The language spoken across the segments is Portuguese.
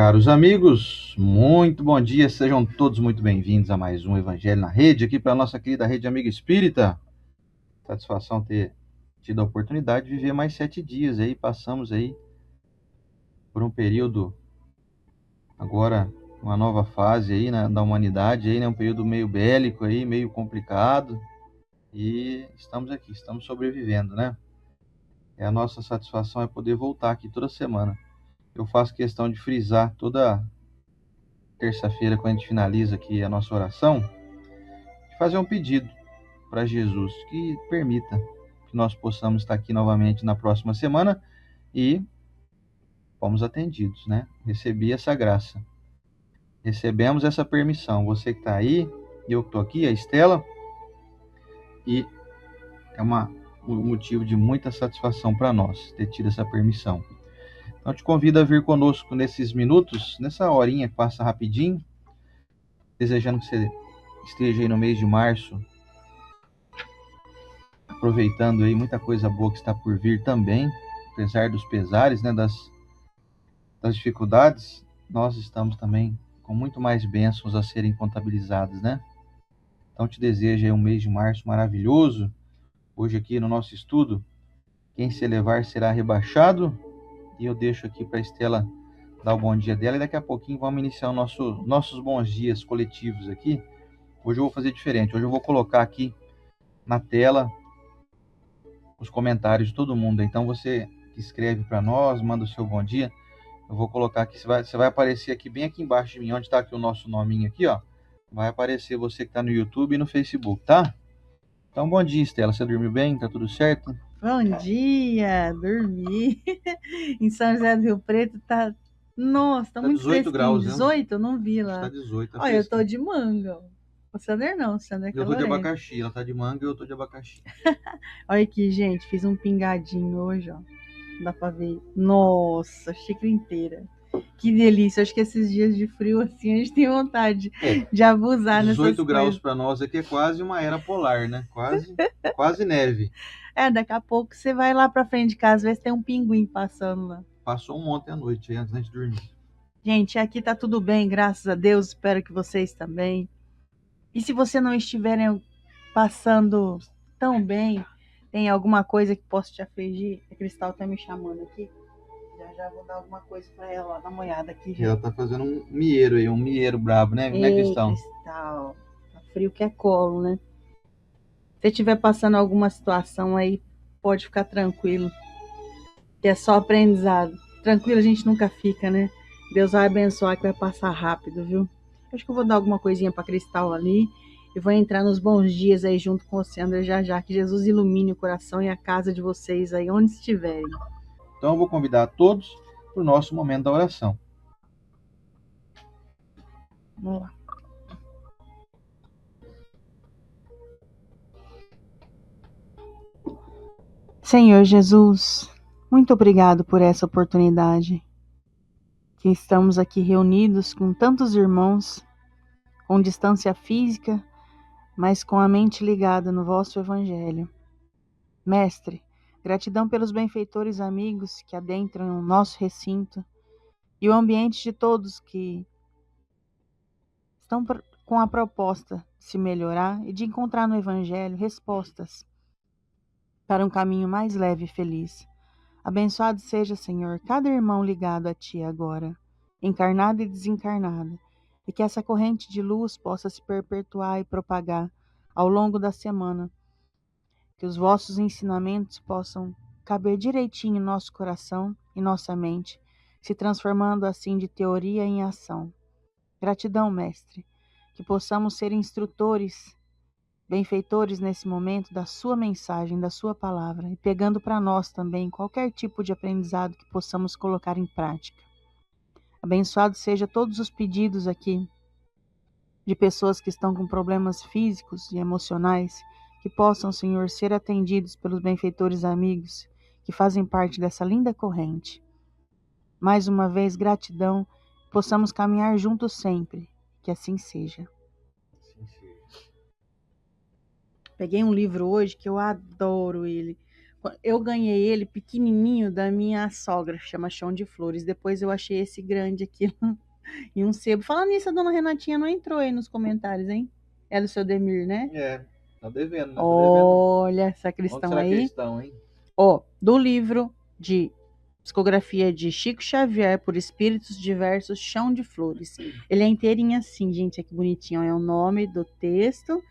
Caros amigos, muito bom dia, sejam todos muito bem-vindos a mais um Evangelho na Rede, aqui para a nossa querida Rede Amiga Espírita. Satisfação ter tido a oportunidade de viver mais 7 dias aí, passamos aí por um período, agora uma nova fase aí, né, da humanidade, aí, né, um período meio bélico aí, meio complicado, e estamos aqui, estamos sobrevivendo, né? A nossa satisfação é poder voltar aqui toda semana. Eu faço questão de frisar toda terça-feira, quando a gente finaliza aqui a nossa oração, de fazer um pedido para Jesus que permita que nós possamos estar aqui novamente na próxima semana e fomos atendidos, né? Recebi essa graça, recebemos essa permissão. Você que está aí, eu que estou aqui, a Estela, e é um motivo de muita satisfação para nós ter tido essa permissão. Então, te convido a vir conosco nesses minutos, nessa horinha que passa rapidinho, desejando que você esteja aí no mês de março, aproveitando aí muita coisa boa que está por vir também, apesar dos pesares, né, das dificuldades, nós estamos também com muito mais bênçãos a serem contabilizadas, né? Então te desejo aí um mês de março maravilhoso. Hoje aqui no nosso estudo, quem se elevar será rebaixado, e eu deixo aqui para a Estela dar o bom dia dela, e daqui a pouquinho vamos iniciar nossos bons dias coletivos aqui. Hoje eu vou fazer diferente, hoje eu vou colocar aqui na tela os comentários de todo mundo. Então você que escreve para nós, manda o seu bom dia, eu vou colocar aqui, você vai aparecer aqui bem aqui embaixo de mim, onde está aqui o nosso nominho aqui, ó. Vai aparecer você que está no YouTube e no Facebook, tá? Então, bom dia, Estela. Você dormiu bem? Tá tudo certo? Bom dia, dormi. Em São José do Rio Preto tá... Nossa, tá muito 18 fresquinho. graus, né? 18? Eu não vi Está lá. 18, tá Olha, eu tô fresquinho. de manga. O Sander não, o Sander é Eu tô de calorento. abacaxi, ela tá de manga e eu tô de abacaxi. Olha aqui, gente, fiz um pingadinho hoje, ó. Dá pra ver. Nossa, xícara inteira. Que delícia. Acho que esses dias de frio assim, a gente tem vontade de abusar nessas 18 graus coisas. para nós aqui é quase uma era polar, né? Quase neve. Daqui a pouco você vai lá pra frente de casa, ver se tem um pinguim passando lá. Passou um ontem à noite, antes de dormir. Gente, aqui tá tudo bem, graças a Deus. Espero que vocês também. E se você não estiverem passando tão bem, tem alguma coisa que possa te afligir? A Cristal tá me chamando aqui. Já vou dar alguma coisa pra ela, ó, dá uma olhada aqui, gente. Ela tá fazendo um mieiro aí, um mieiro brabo, né? Né, Cristão? Cristal, tá frio que é colo, né? Se estiver passando alguma situação aí, pode ficar tranquilo. Que é só aprendizado. Tranquilo a gente nunca fica, né? Deus vai abençoar que vai passar rápido, viu? Acho que eu vou dar alguma coisinha pra Cristal ali e vou entrar nos bons dias aí junto com você, André, já. Que Jesus ilumine o coração e a casa de vocês aí, onde estiverem. Então eu vou convidar a todos para o nosso momento da oração. Vamos lá. Senhor Jesus, muito obrigado por essa oportunidade. Que estamos aqui reunidos com tantos irmãos, com distância física, mas com a mente ligada no vosso Evangelho. Mestre, gratidão pelos benfeitores amigos que adentram o nosso recinto e o ambiente de todos que estão com a proposta de se melhorar e de encontrar no Evangelho respostas para um caminho mais leve e feliz. Abençoado seja, Senhor, cada irmão ligado a Ti agora, encarnado e desencarnado, e que essa corrente de luz possa se perpetuar e propagar ao longo da semana, que os vossos ensinamentos possam caber direitinho em nosso coração e nossa mente, se transformando assim de teoria em ação. Gratidão, Mestre, que possamos ser instrutores, benfeitores nesse momento da sua mensagem, da sua palavra, e pegando para nós também qualquer tipo de aprendizado que possamos colocar em prática. Abençoado seja todos os pedidos aqui de pessoas que estão com problemas físicos e emocionais, que possam, Senhor, ser atendidos pelos benfeitores amigos que fazem parte dessa linda corrente. Mais uma vez, gratidão, possamos caminhar juntos sempre, que assim seja. Peguei um livro hoje que eu adoro ele, Eu ganhei ele pequenininho da minha sogra, chama Chão de Flores. Depois eu achei esse grande aqui em um sebo. Falando nisso, a dona Renatinha não entrou aí nos comentários, hein? Ela e o seu Demir, né? Tá devendo, né? Tá devendo. Olha, Onde sacristão será que eles aí. estão, hein? Ó, do livro de psicografia de Chico Xavier por Espíritos Diversos, Chão de Flores. Ele é inteirinho assim, gente, que bonitinho. É o nome do texto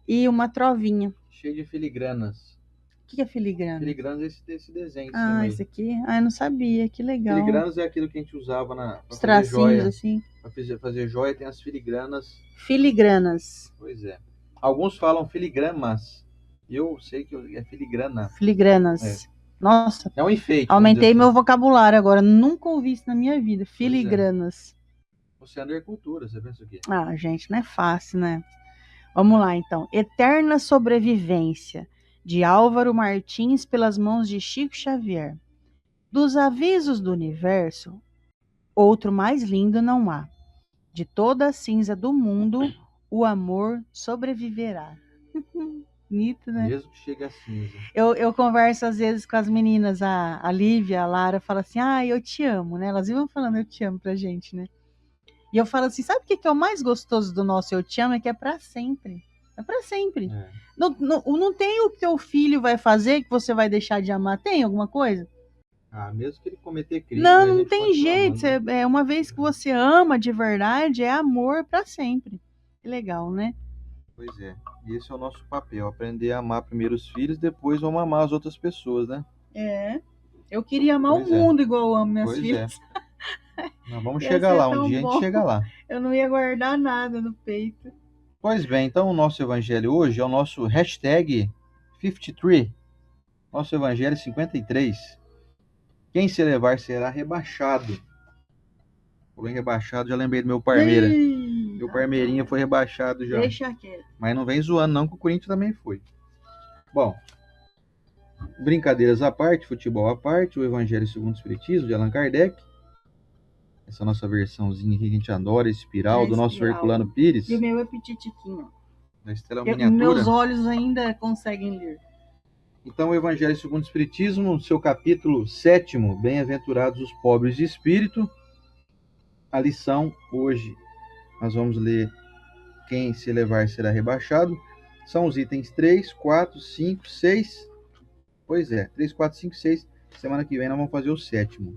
e uma trovinha. Cheio de filigranas. O que é filigrana? Filigranas é esse desenho em cima Ah, aí. esse aqui? Ah, eu não sabia, que legal. Filigranas é aquilo que a gente usava pra Os fazer tracinhos joia. assim. Pra fazer joia tem as filigranas. Filigranas. Pois é. Alguns falam filigramas. Eu sei que é filigrana. Filigranas. Nossa, É um enfeite. aumentei meu assim. vocabulário agora. Nunca ouvi isso na minha vida. Filigranas. Você anda em cultura, você pensa o quê? Ah, gente, não é fácil, né? Vamos lá, então. Eterna Sobrevivência, de Álvaro Martins, pelas mãos de Chico Xavier. Dos avisos do universo, outro mais lindo não há. De toda a cinza do mundo, o amor sobreviverá. Bonito, né? Mesmo que chegue a cinza. Eu converso às vezes com as meninas, a Lívia, a Lara, fala assim, eu te amo, né? Elas vivem falando eu te amo pra gente, né? E eu falo assim, sabe o que é o mais gostoso do nosso eu te amo? É que é pra sempre. É pra sempre. Não tem o que teu filho vai fazer que você vai deixar de amar. Tem alguma coisa? Mesmo que ele cometer crime. Não tem jeito. Uma vez que você ama de verdade, é amor pra sempre. Que legal, né? Pois é. E esse é o nosso papel. Aprender a amar primeiro os filhos, depois vamos amar as outras pessoas, né? Eu queria amar o mundo igual eu amo minhas filhas. Nós vamos chegar lá, um dia a gente chega lá. Eu não ia guardar nada no peito. Pois bem, então o nosso evangelho hoje é o nosso hashtag 53. Nosso evangelho 53. Quem se elevar será rebaixado. Falou em rebaixado, já lembrei do meu Parmeira. Meu Parmeirinha foi rebaixado já. Deixa quieto. Mas não vem zoando não, que o Corinthians também foi. Bom, brincadeiras à parte, futebol à parte, o Evangelho segundo o Espiritismo, de Allan Kardec. Essa nossa versãozinha aqui que a gente adora, espiral, do nosso Herculano Pires. E o meu é petitiquinho. Da Estela Miniatura. Meus olhos ainda conseguem ler. Então, o Evangelho segundo o Espiritismo, seu capítulo 7º, Bem-aventurados os pobres de espírito. A lição hoje, nós vamos ler quem se elevar será rebaixado. São os itens 3, 4, 5, 6. Pois é, 3, 4, 5, 6. Semana que vem nós vamos fazer o 7º.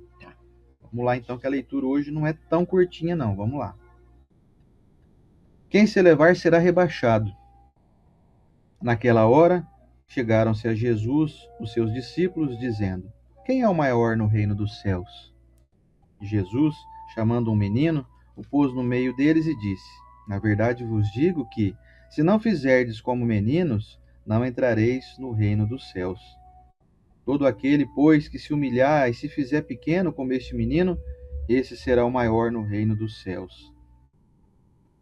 Vamos lá então, que a leitura hoje não é tão curtinha não. Vamos lá. Quem se elevar será rebaixado. Naquela hora, chegaram-se a Jesus os seus discípulos, dizendo: Quem é o maior no reino dos céus? Jesus, chamando um menino, o pôs no meio deles e disse: Na verdade vos digo que, se não fizerdes como meninos, não entrareis no reino dos céus. Todo aquele, pois, que se humilhar e se fizer pequeno como este menino, esse será o maior no reino dos céus.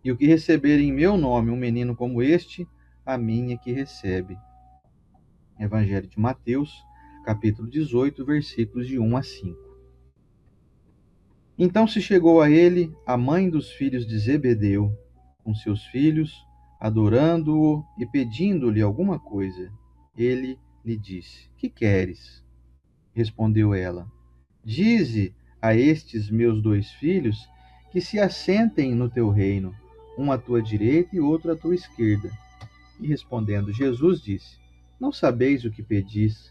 E o que receber em meu nome um menino como este, a mim é que recebe. Evangelho de Mateus, capítulo 18, versículos de 1 a 5. Então se chegou a ele a mãe dos filhos de Zebedeu, com seus filhos, adorando-o e pedindo-lhe alguma coisa. Ele lhe disse: Que queres? Respondeu ela: Dize a estes meus 2 filhos que se assentem no teu reino, um à tua direita e outro à tua esquerda. E respondendo Jesus disse: Não sabeis o que pedis.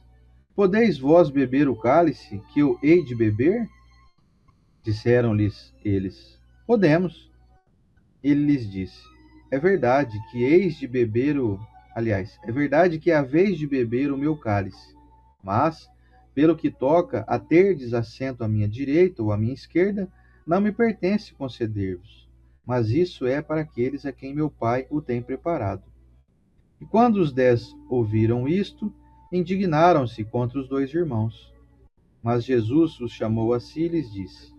Podeis vós beber o cálice que eu hei de beber? Disseram-lhes eles: Podemos. Ele lhes disse: É verdade que eis de beber é verdade que haveis de beber o meu cálice, mas, pelo que toca a terdes assento à minha direita ou à minha esquerda, não me pertence conceder-vos, mas isso é para aqueles a quem meu Pai o tem preparado. E quando os 10 ouviram isto, indignaram-se contra os 2 irmãos. Mas Jesus os chamou a si e lhes disse: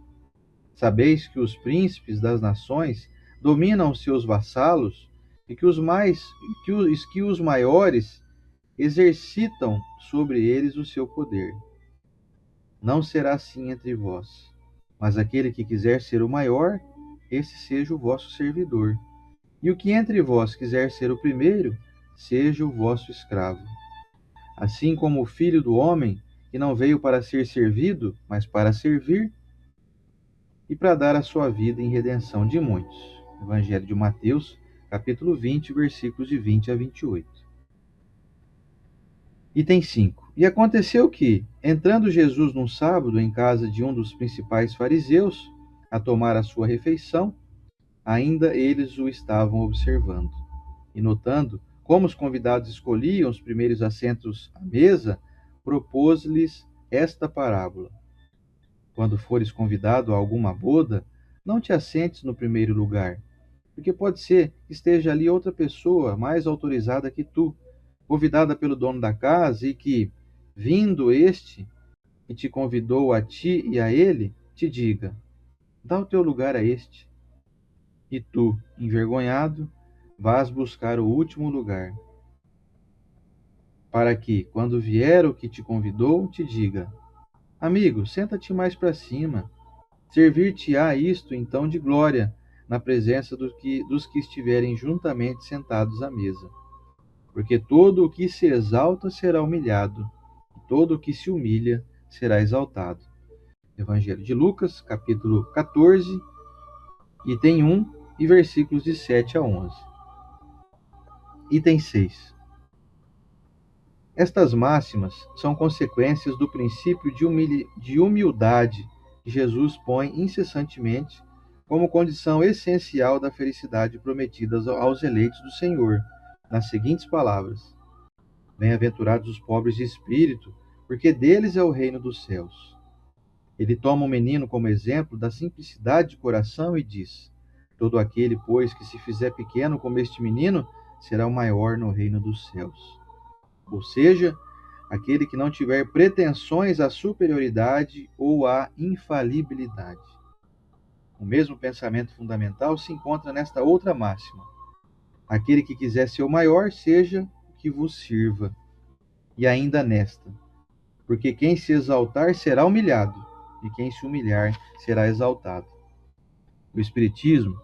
Sabeis que os príncipes das nações dominam seus vassalos e que os maiores exercitam sobre eles o seu poder. Não será assim entre vós, mas aquele que quiser ser o maior, esse seja o vosso servidor. E o que entre vós quiser ser o primeiro, seja o vosso escravo. assim como o Filho do Homem, que não veio para ser servido, mas para servir e para dar a sua vida em redenção de muitos. Evangelho de Mateus, capítulo 20, versículos de 20 a 28. Item 5. E aconteceu que, entrando Jesus num sábado em casa de um dos principais fariseus, a tomar a sua refeição, ainda eles o estavam observando. E notando como os convidados escolhiam os primeiros assentos à mesa, propôs-lhes esta parábola: quando fores convidado a alguma boda, não te assentes no primeiro lugar, porque pode ser que esteja ali outra pessoa mais autorizada que tu, convidada pelo dono da casa, e que, vindo este, que te convidou a ti e a ele, te diga: dá o teu lugar a este. E tu, envergonhado, vás buscar o último lugar, para que, quando vier o que te convidou, te diga: amigo, senta-te mais para cima. Servir-te-á isto então de glória, na presença dos que estiverem juntamente sentados à mesa. Porque todo o que se exalta será humilhado, e todo o que se humilha será exaltado. Evangelho de Lucas, capítulo 14, item 1 e versículos de 7 a 11. Item 6. Estas máximas são consequências do princípio de humildade que Jesus põe incessantemente como condição essencial da felicidade prometida aos eleitos do Senhor, nas seguintes palavras: bem-aventurados os pobres de espírito, porque deles é o reino dos céus. Ele toma o menino como exemplo da simplicidade de coração e diz: todo aquele, pois, que se fizer pequeno como este menino, será o maior no reino dos céus. Ou seja, aquele que não tiver pretensões à superioridade ou à infalibilidade. O mesmo pensamento fundamental se encontra nesta outra máxima: aquele que quiser ser o maior, seja o que vos sirva. E ainda nesta: porque quem se exaltar será humilhado, e quem se humilhar será exaltado. O Espiritismo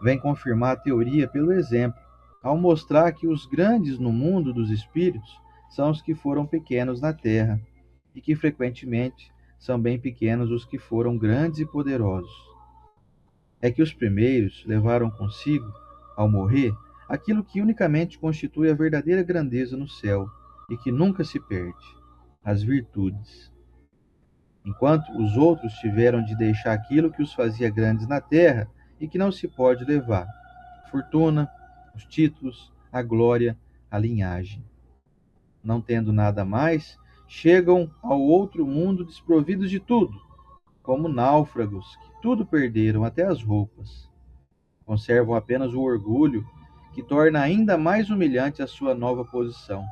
vem confirmar a teoria pelo exemplo, ao mostrar que os grandes no mundo dos espíritos são os que foram pequenos na terra, e que frequentemente são bem pequenos os que foram grandes e poderosos. É que os primeiros levaram consigo, ao morrer, aquilo que unicamente constitui a verdadeira grandeza no céu e que nunca se perde: as virtudes. Enquanto os outros tiveram de deixar aquilo que os fazia grandes na terra e que não se pode levar: a fortuna, os títulos, a glória, a linhagem. Não tendo nada mais, chegam ao outro mundo desprovidos de tudo, como náufragos que tudo perderam, até as roupas. Conservam apenas o orgulho, que torna ainda mais humilhante a sua nova posição,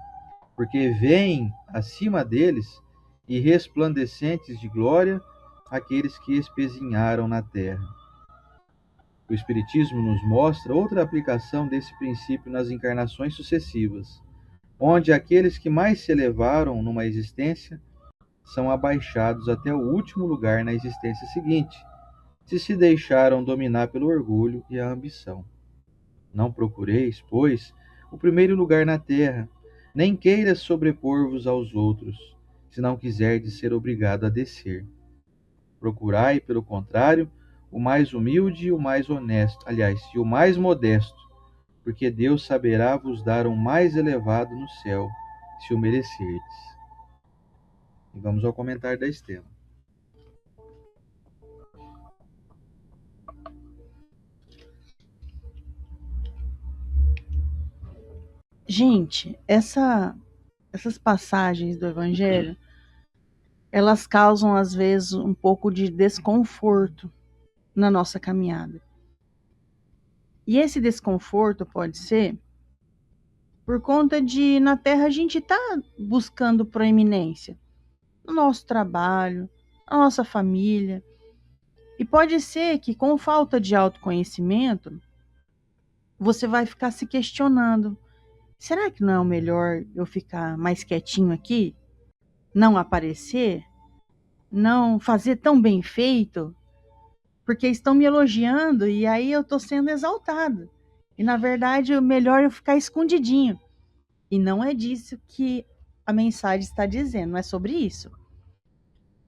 porque veem acima deles e resplandecentes de glória aqueles que espezinharam na terra. O Espiritismo nos mostra outra aplicação desse princípio nas encarnações sucessivas, onde aqueles que mais se elevaram numa existência são abaixados até o último lugar na existência seguinte, se deixaram dominar pelo orgulho e a ambição. Não procureis, pois, o primeiro lugar na terra, nem queiras sobrepor-vos aos outros, se não quiserdes ser obrigado a descer. Procurai, pelo contrário, o mais humilde e o mais honesto, e o mais modesto, porque Deus saberá vos dar um mais elevado no céu, se o merecerdes. E vamos ao comentário da Estela. Gente, essas passagens do Evangelho, elas causam às vezes um pouco de desconforto na nossa caminhada. E esse desconforto pode ser por conta de, na Terra, a gente está buscando proeminência no nosso trabalho, na nossa família. E pode ser que, com falta de autoconhecimento, você vai ficar se questionando: será que não é o melhor eu ficar mais quietinho aqui? Não aparecer? Não fazer tão bem feito? Porque estão me elogiando e aí eu estou sendo exaltado. E, na verdade, o melhor é eu ficar escondidinho. E não é disso que a mensagem está dizendo, não é sobre isso.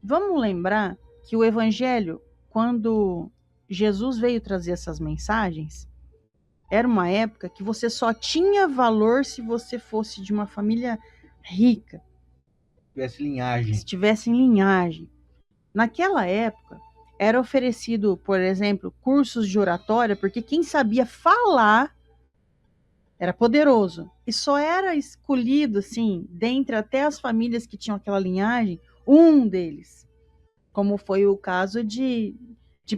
Vamos lembrar que o Evangelho, quando Jesus veio trazer essas mensagens, era uma época que você só tinha valor se você fosse de uma família rica. Tivesse linhagem. Se tivesse linhagem. Naquela época, era oferecido, por exemplo, cursos de oratória, porque quem sabia falar era poderoso. E só era escolhido, assim, dentre até as famílias que tinham aquela linhagem, um deles. Como foi o caso de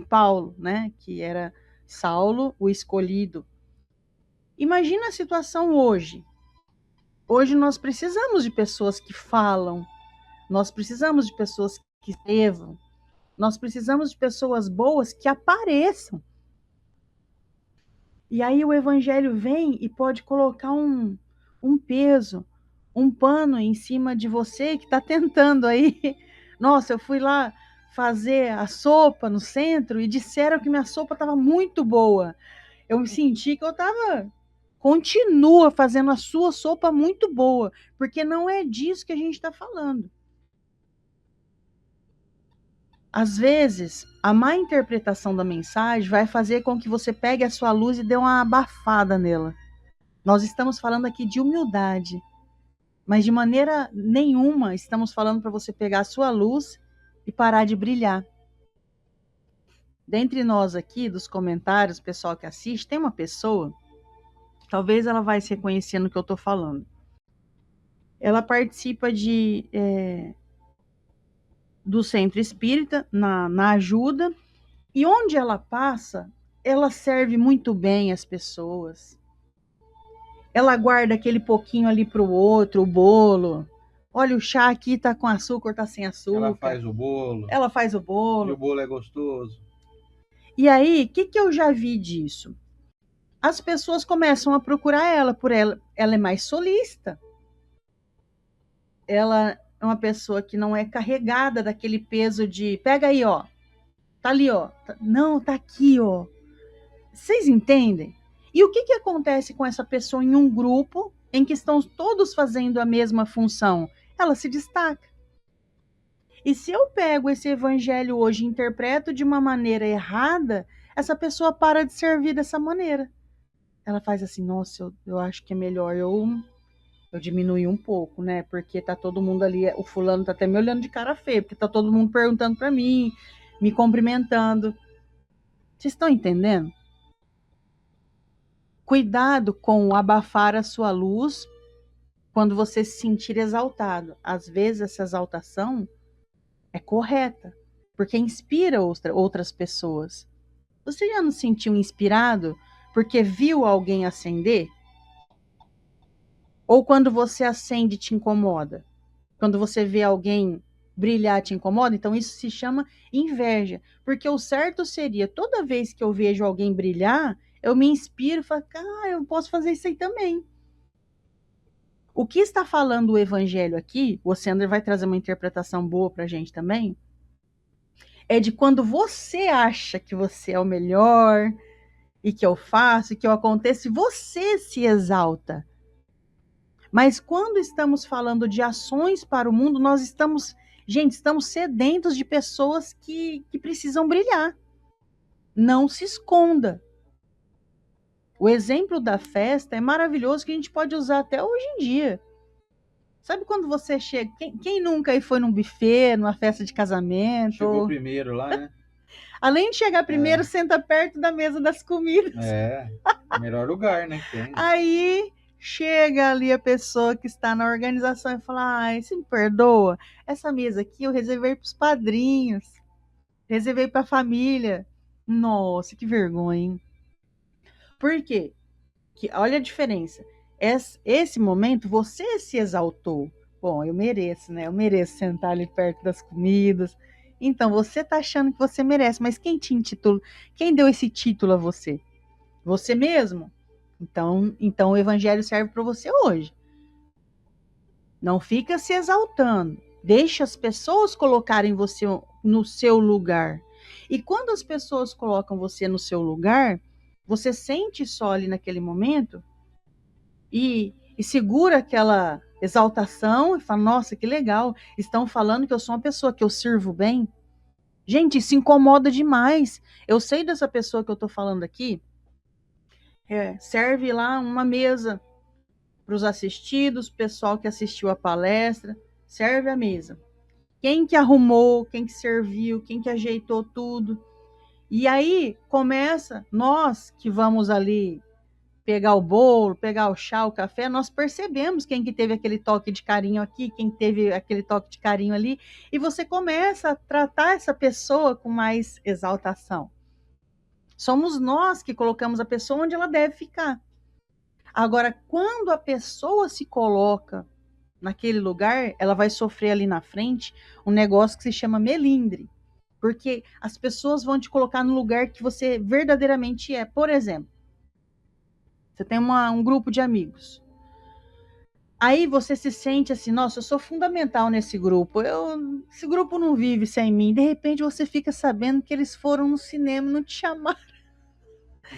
Paulo, né? Que era Saulo, o escolhido. Imagina a situação hoje. Hoje nós precisamos de pessoas que falam, nós precisamos de pessoas que escrevam, nós precisamos de pessoas boas que apareçam. E aí o Evangelho vem e pode colocar um peso, um pano em cima de você que está tentando aí. Nossa, eu fui lá fazer a sopa no centro e disseram que minha sopa estava muito boa. Eu me senti que eu estava... Continua fazendo a sua sopa muito boa, porque não é disso que a gente está falando. Às vezes, a má interpretação da mensagem vai fazer com que você pegue a sua luz e dê uma abafada nela. Nós estamos falando aqui de humildade, mas de maneira nenhuma estamos falando para você pegar a sua luz e parar de brilhar. Dentre nós aqui, dos comentários, pessoal que assiste, tem uma pessoa, talvez ela vai se reconhecer no que eu estou falando. Ela participa do Centro Espírita, na ajuda, e onde ela passa, ela serve muito bem as pessoas. Ela guarda aquele pouquinho ali para o outro, o bolo. Olha, o chá aqui tá com açúcar, tá sem açúcar. Ela faz o bolo. Ela faz o bolo. E o bolo é gostoso. E aí, o que eu já vi disso? As pessoas começam a procurar ela, por ela é mais solícita. Ela é uma pessoa que não é carregada daquele peso de, pega aí, ó. Tá ali, ó. Não, tá aqui, ó. Vocês entendem? E o que acontece com essa pessoa em um grupo em que estão todos fazendo a mesma função? Ela se destaca. E se eu pego esse evangelho hoje e interpreto de uma maneira errada, essa pessoa para de servir dessa maneira. Ela faz assim, nossa, eu acho que é melhor eu diminuir um pouco, né? Porque tá todo mundo ali, o fulano tá até me olhando de cara feia, porque tá todo mundo perguntando para mim, me cumprimentando. Vocês estão entendendo? Cuidado com abafar a sua luz quando você se sentir exaltado. Às vezes essa exaltação é correta, porque inspira outras pessoas. Você já não se sentiu inspirado porque viu alguém acender? Ou quando você acende te incomoda? Quando você vê alguém brilhar te incomoda? Então isso se chama inveja. Porque o certo seria, toda vez que eu vejo alguém brilhar, eu me inspiro e falo, eu posso fazer isso aí também. O que está falando o evangelho aqui, o Sander vai trazer uma interpretação boa para a gente também, é de quando você acha que você é o melhor, e que eu faço, e que eu aconteço, você se exalta. Mas quando estamos falando de ações para o mundo, nós estamos sedentos de pessoas que precisam brilhar. Não se esconda. O exemplo da festa é maravilhoso, que a gente pode usar até hoje em dia. Sabe quando você chega... Quem nunca aí foi num buffet, numa festa de casamento? Chegou primeiro lá, né? Além de chegar primeiro, senta perto da mesa das comidas. É, melhor lugar, né? Que tem. Aí chega ali a pessoa que está na organização e fala, você me perdoa? Essa mesa aqui eu reservei para os padrinhos. Reservei para a família. Nossa, que vergonha, hein? Por quê? Olha a diferença. Esse momento você se exaltou. Bom, eu mereço, né? Eu mereço sentar ali perto das comidas. Então, você tá achando que você merece, mas quem te intitulou? Quem deu esse título a você? Você mesmo? Então o evangelho serve para você hoje. Não fica se exaltando. Deixa as pessoas colocarem você no seu lugar. E quando as pessoas colocam você no seu lugar, você sente só ali naquele momento e segura aquela exaltação, e fala, nossa, que legal, estão falando que eu sou uma pessoa que eu sirvo bem. Gente, isso incomoda demais. Eu sei dessa pessoa que eu estou falando aqui, serve lá uma mesa para os assistidos, pessoal que assistiu a palestra, serve a mesa. Quem que arrumou, quem que serviu, quem que ajeitou tudo. E aí começa, nós que vamos ali pegar o bolo, pegar o chá, o café, nós percebemos quem que teve aquele toque de carinho aqui, quem teve aquele toque de carinho ali, e você começa a tratar essa pessoa com mais exaltação. Somos nós que colocamos a pessoa onde ela deve ficar. Agora, quando a pessoa se coloca naquele lugar, ela vai sofrer ali na frente um negócio que se chama melindre. Porque as pessoas vão te colocar no lugar que você verdadeiramente é. Por exemplo, você tem um grupo de amigos. Aí você se sente assim, nossa, eu sou fundamental nesse grupo. Esse grupo não vive sem mim. De repente você fica sabendo que eles foram no cinema e não te chamaram.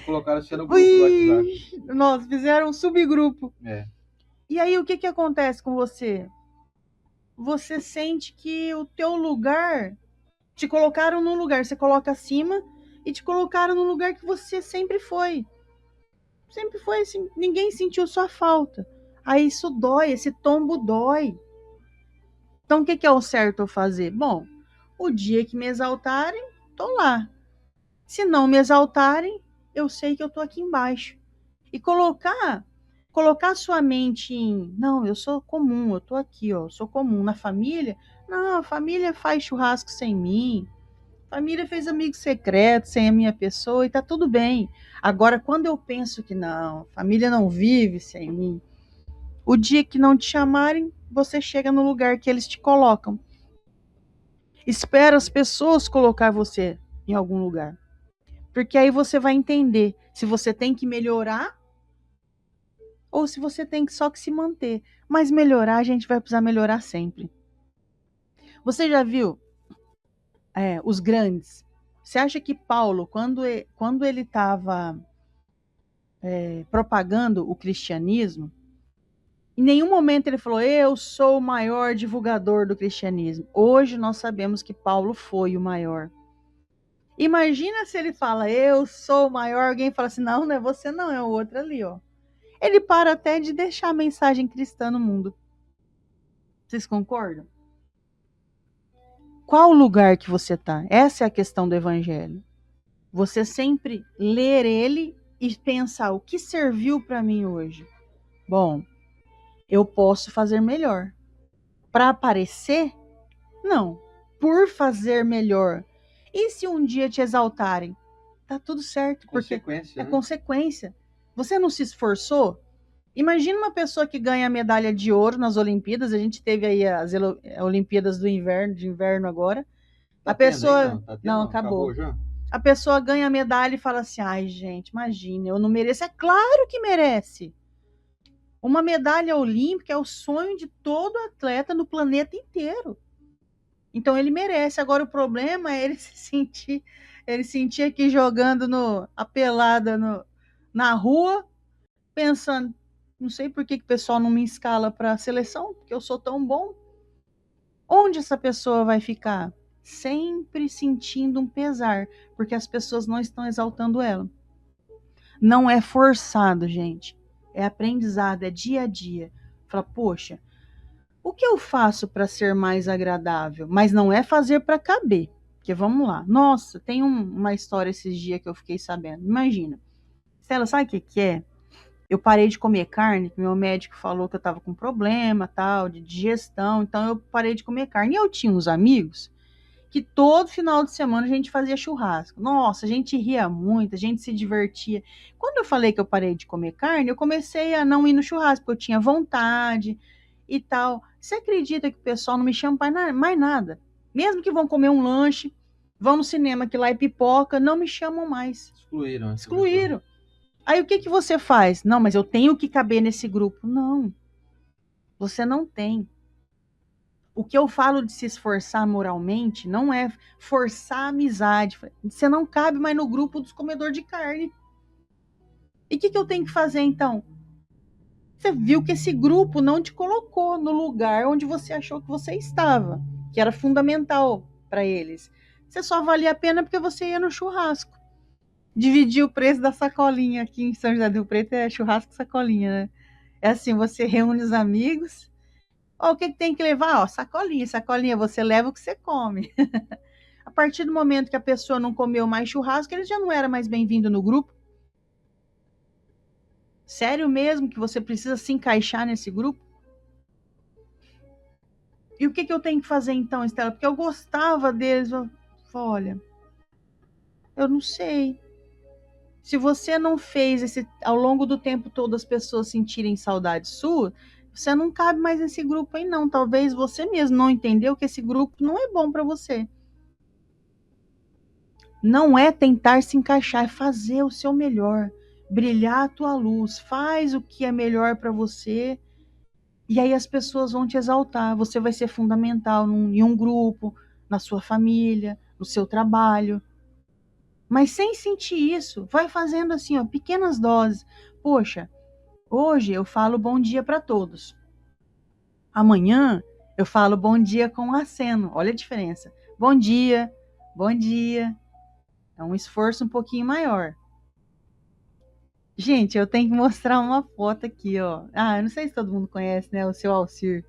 Colocaram você no grupo do WhatsApp. Nossa, fizeram um subgrupo. E aí o que acontece com você? Você sente que o teu lugar, te colocaram num lugar, você coloca acima e te colocaram no lugar que você sempre foi. Sempre foi assim, ninguém sentiu sua falta. Aí isso dói, esse tombo dói. Então o que é o certo eu fazer? Bom, o dia que me exaltarem, tô lá. Se não me exaltarem, eu sei que eu tô aqui embaixo. E colocar sua mente em, não, eu sou comum, eu tô aqui, ó, eu sou comum. Na família, não, a família faz churrasco sem mim. A família fez amigo secreto sem a minha pessoa e tá tudo bem. Agora, quando eu penso que não, a família não vive sem mim, o dia que não te chamarem, você chega no lugar que eles te colocam. Espera as pessoas colocar você em algum lugar. Porque aí você vai entender se você tem que melhorar ou se você tem só que se manter. Mas melhorar, a gente vai precisar melhorar sempre. Você já viu os grandes? Você acha que Paulo, quando ele estava propagando o cristianismo, em nenhum momento ele falou, eu sou o maior divulgador do cristianismo. Hoje nós sabemos que Paulo foi o maior. Imagina se ele fala, eu sou o maior, alguém fala assim, não é você não, é o outro ali, ó. Ele para até de deixar a mensagem cristã no mundo. Vocês concordam? Qual lugar que você está? Essa é a questão do evangelho. Você sempre ler ele e pensar, o que serviu para mim hoje? Bom, eu posso fazer melhor. Para aparecer? Não. Por fazer melhor. E se um dia te exaltarem? Tá tudo certo, porque é consequência. Você não se esforçou? Imagina uma pessoa que ganha medalha de ouro nas Olimpíadas. A gente teve aí as Olimpíadas de inverno agora. Tá a pessoa não, acabou já? A pessoa ganha a medalha e fala assim, ai gente, imagina, eu não mereço. É claro que merece. Uma medalha olímpica é o sonho de todo atleta no planeta inteiro. Então ele merece. Agora o problema é ele sentir aqui jogando a pelada na rua, pensando, não sei por que o pessoal não me escala para a seleção, porque eu sou tão bom. Onde essa pessoa vai ficar? Sempre sentindo um pesar, porque as pessoas não estão exaltando ela. Não é forçado, gente. É aprendizado, é dia a dia. Fala, poxa, o que eu faço para ser mais agradável? Mas não é fazer para caber. Porque vamos lá. Nossa, tem uma história esses dias que eu fiquei sabendo. Imagina. Stella, sabe o que é? Eu parei de comer carne, que meu médico falou que eu estava com problema, tal, de digestão, então eu parei de comer carne. E eu tinha uns amigos que todo final de semana a gente fazia churrasco. Nossa, a gente ria muito, a gente se divertia. Quando eu falei que eu parei de comer carne, eu comecei a não ir no churrasco, porque eu tinha vontade e tal. Você acredita que o pessoal não me chama para mais nada? Mesmo que vão comer um lanche, vão no cinema, que lá é pipoca, não me chamam mais. Excluíram. Aí o que você faz? Não, mas eu tenho que caber nesse grupo. Não, você não tem. O que eu falo de se esforçar moralmente não é forçar a amizade. Você não cabe mais no grupo dos comedores de carne. E o que eu tenho que fazer então? você viu que esse grupo não te colocou no lugar onde você achou que você estava, que era fundamental para eles. Você só valia a pena porque você ia no churrasco. Dividir o preço da sacolinha aqui em São José do Rio Preto é churrasco sacolinha, né? É assim, você reúne os amigos. Ó, o que tem que levar? Ó, sacolinha, você leva o que você come. A partir do momento que a pessoa não comeu mais churrasco, ele já não era mais bem-vindo no grupo. Sério mesmo que você precisa se encaixar nesse grupo? E o que eu tenho que fazer então, Estela? Porque eu gostava deles. Olha, eu não sei. Se você não fez ao longo do tempo todo as pessoas sentirem saudade sua, você não cabe mais nesse grupo aí não. Talvez você mesmo não entendeu que esse grupo não é bom para você. Não é tentar se encaixar, é fazer o seu melhor, brilhar a tua luz, faz o que é melhor para você, e aí as pessoas vão te exaltar. Você vai ser fundamental em um grupo, na sua família, no seu trabalho. Mas sem sentir isso, vai fazendo assim, ó, pequenas doses. Poxa, hoje eu falo bom dia para todos. Amanhã eu falo bom dia com aceno. Olha a diferença. Bom dia, bom dia. É um esforço um pouquinho maior. Gente, eu tenho que mostrar uma foto aqui, ó. Eu não sei se todo mundo conhece, né? O seu Alcir.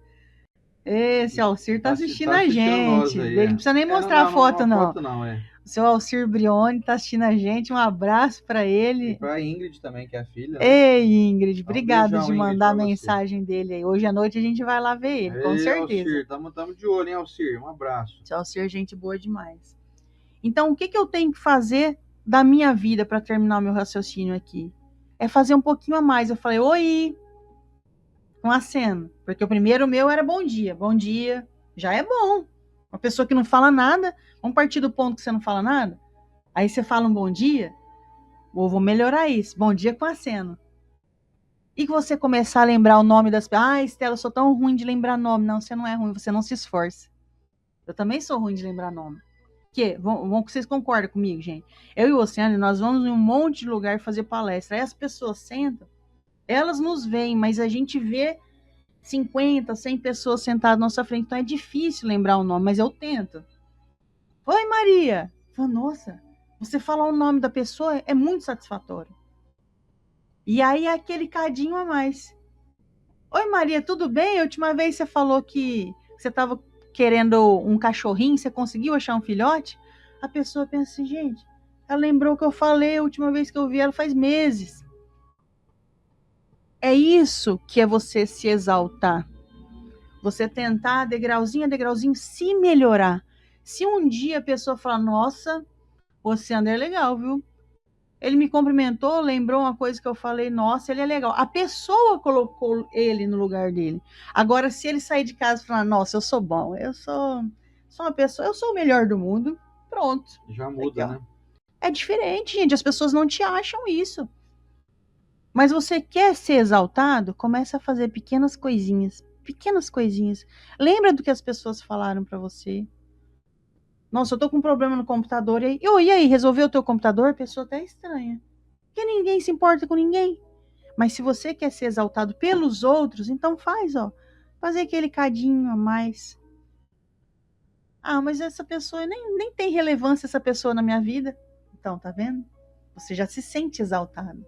Esse Alcir tá assistindo a gente. Aí, Ele não precisa nem mostrar a foto, não. É. O seu Alcir Brioni tá assistindo a gente. Um abraço para ele. E pra Ingrid também, que é a filha. Ei, Ingrid, obrigado beijão, de mandar Ingrid, a mensagem dele aí. Hoje à noite a gente vai lá ver ele, com certeza. Alcir, tamo de olho, hein, Alcir? Um abraço. Seu Alcir é gente boa demais. Então, o que eu tenho que fazer da minha vida para terminar o meu raciocínio aqui? É fazer um pouquinho a mais. Eu falei, oi, com aceno. Porque o primeiro meu era bom dia. Bom dia, já é bom. Uma pessoa que não fala nada, vamos partir do ponto que você não fala nada? Aí você fala um bom dia, ou vou melhorar isso. Bom dia com aceno. E que você começar a lembrar o nome das pessoas. Estela, eu sou tão ruim de lembrar nome. Não, você não é ruim, você não se esforça. Eu também sou ruim de lembrar nome. Vocês concordam comigo, gente? Eu e o Oceano, nós vamos em um monte de lugar fazer palestra. Aí as pessoas sentam, elas nos veem, mas a gente vê 50, 100 pessoas sentadas na nossa frente. Então é difícil lembrar o nome, mas eu tento. Oi, Maria. Nossa, você falar o nome da pessoa é muito satisfatório. E aí é aquele cadinho a mais. Oi, Maria, tudo bem? A última vez você falou que você estava querendo um cachorrinho, você conseguiu achar um filhote? A pessoa pensa assim, gente, ela lembrou que eu falei a última vez que eu vi ela faz meses. É isso que é você se exaltar. Você tentar, degrauzinho a degrauzinho, se melhorar. Se um dia a pessoa falar, nossa, você André é legal, viu? Ele me cumprimentou, lembrou uma coisa que eu falei, nossa, ele é legal. A pessoa colocou ele no lugar dele. Agora, se ele sair de casa e falar, nossa, eu sou bom, eu sou uma pessoa, eu sou o melhor do mundo, pronto. Já muda, aqui, né? É diferente, gente, as pessoas não te acham isso. Mas você quer ser exaltado? Começa a fazer pequenas coisinhas. Pequenas coisinhas. Lembra do que as pessoas falaram para você. Nossa, eu tô com um problema no computador. E aí, resolveu o teu computador? A pessoa até estranha. Porque ninguém se importa com ninguém. Mas se você quer ser exaltado pelos outros, então faz, ó. Fazer aquele cadinho a mais. Mas essa pessoa, nem tem relevância essa pessoa na minha vida. Então, tá vendo? Você já se sente exaltado.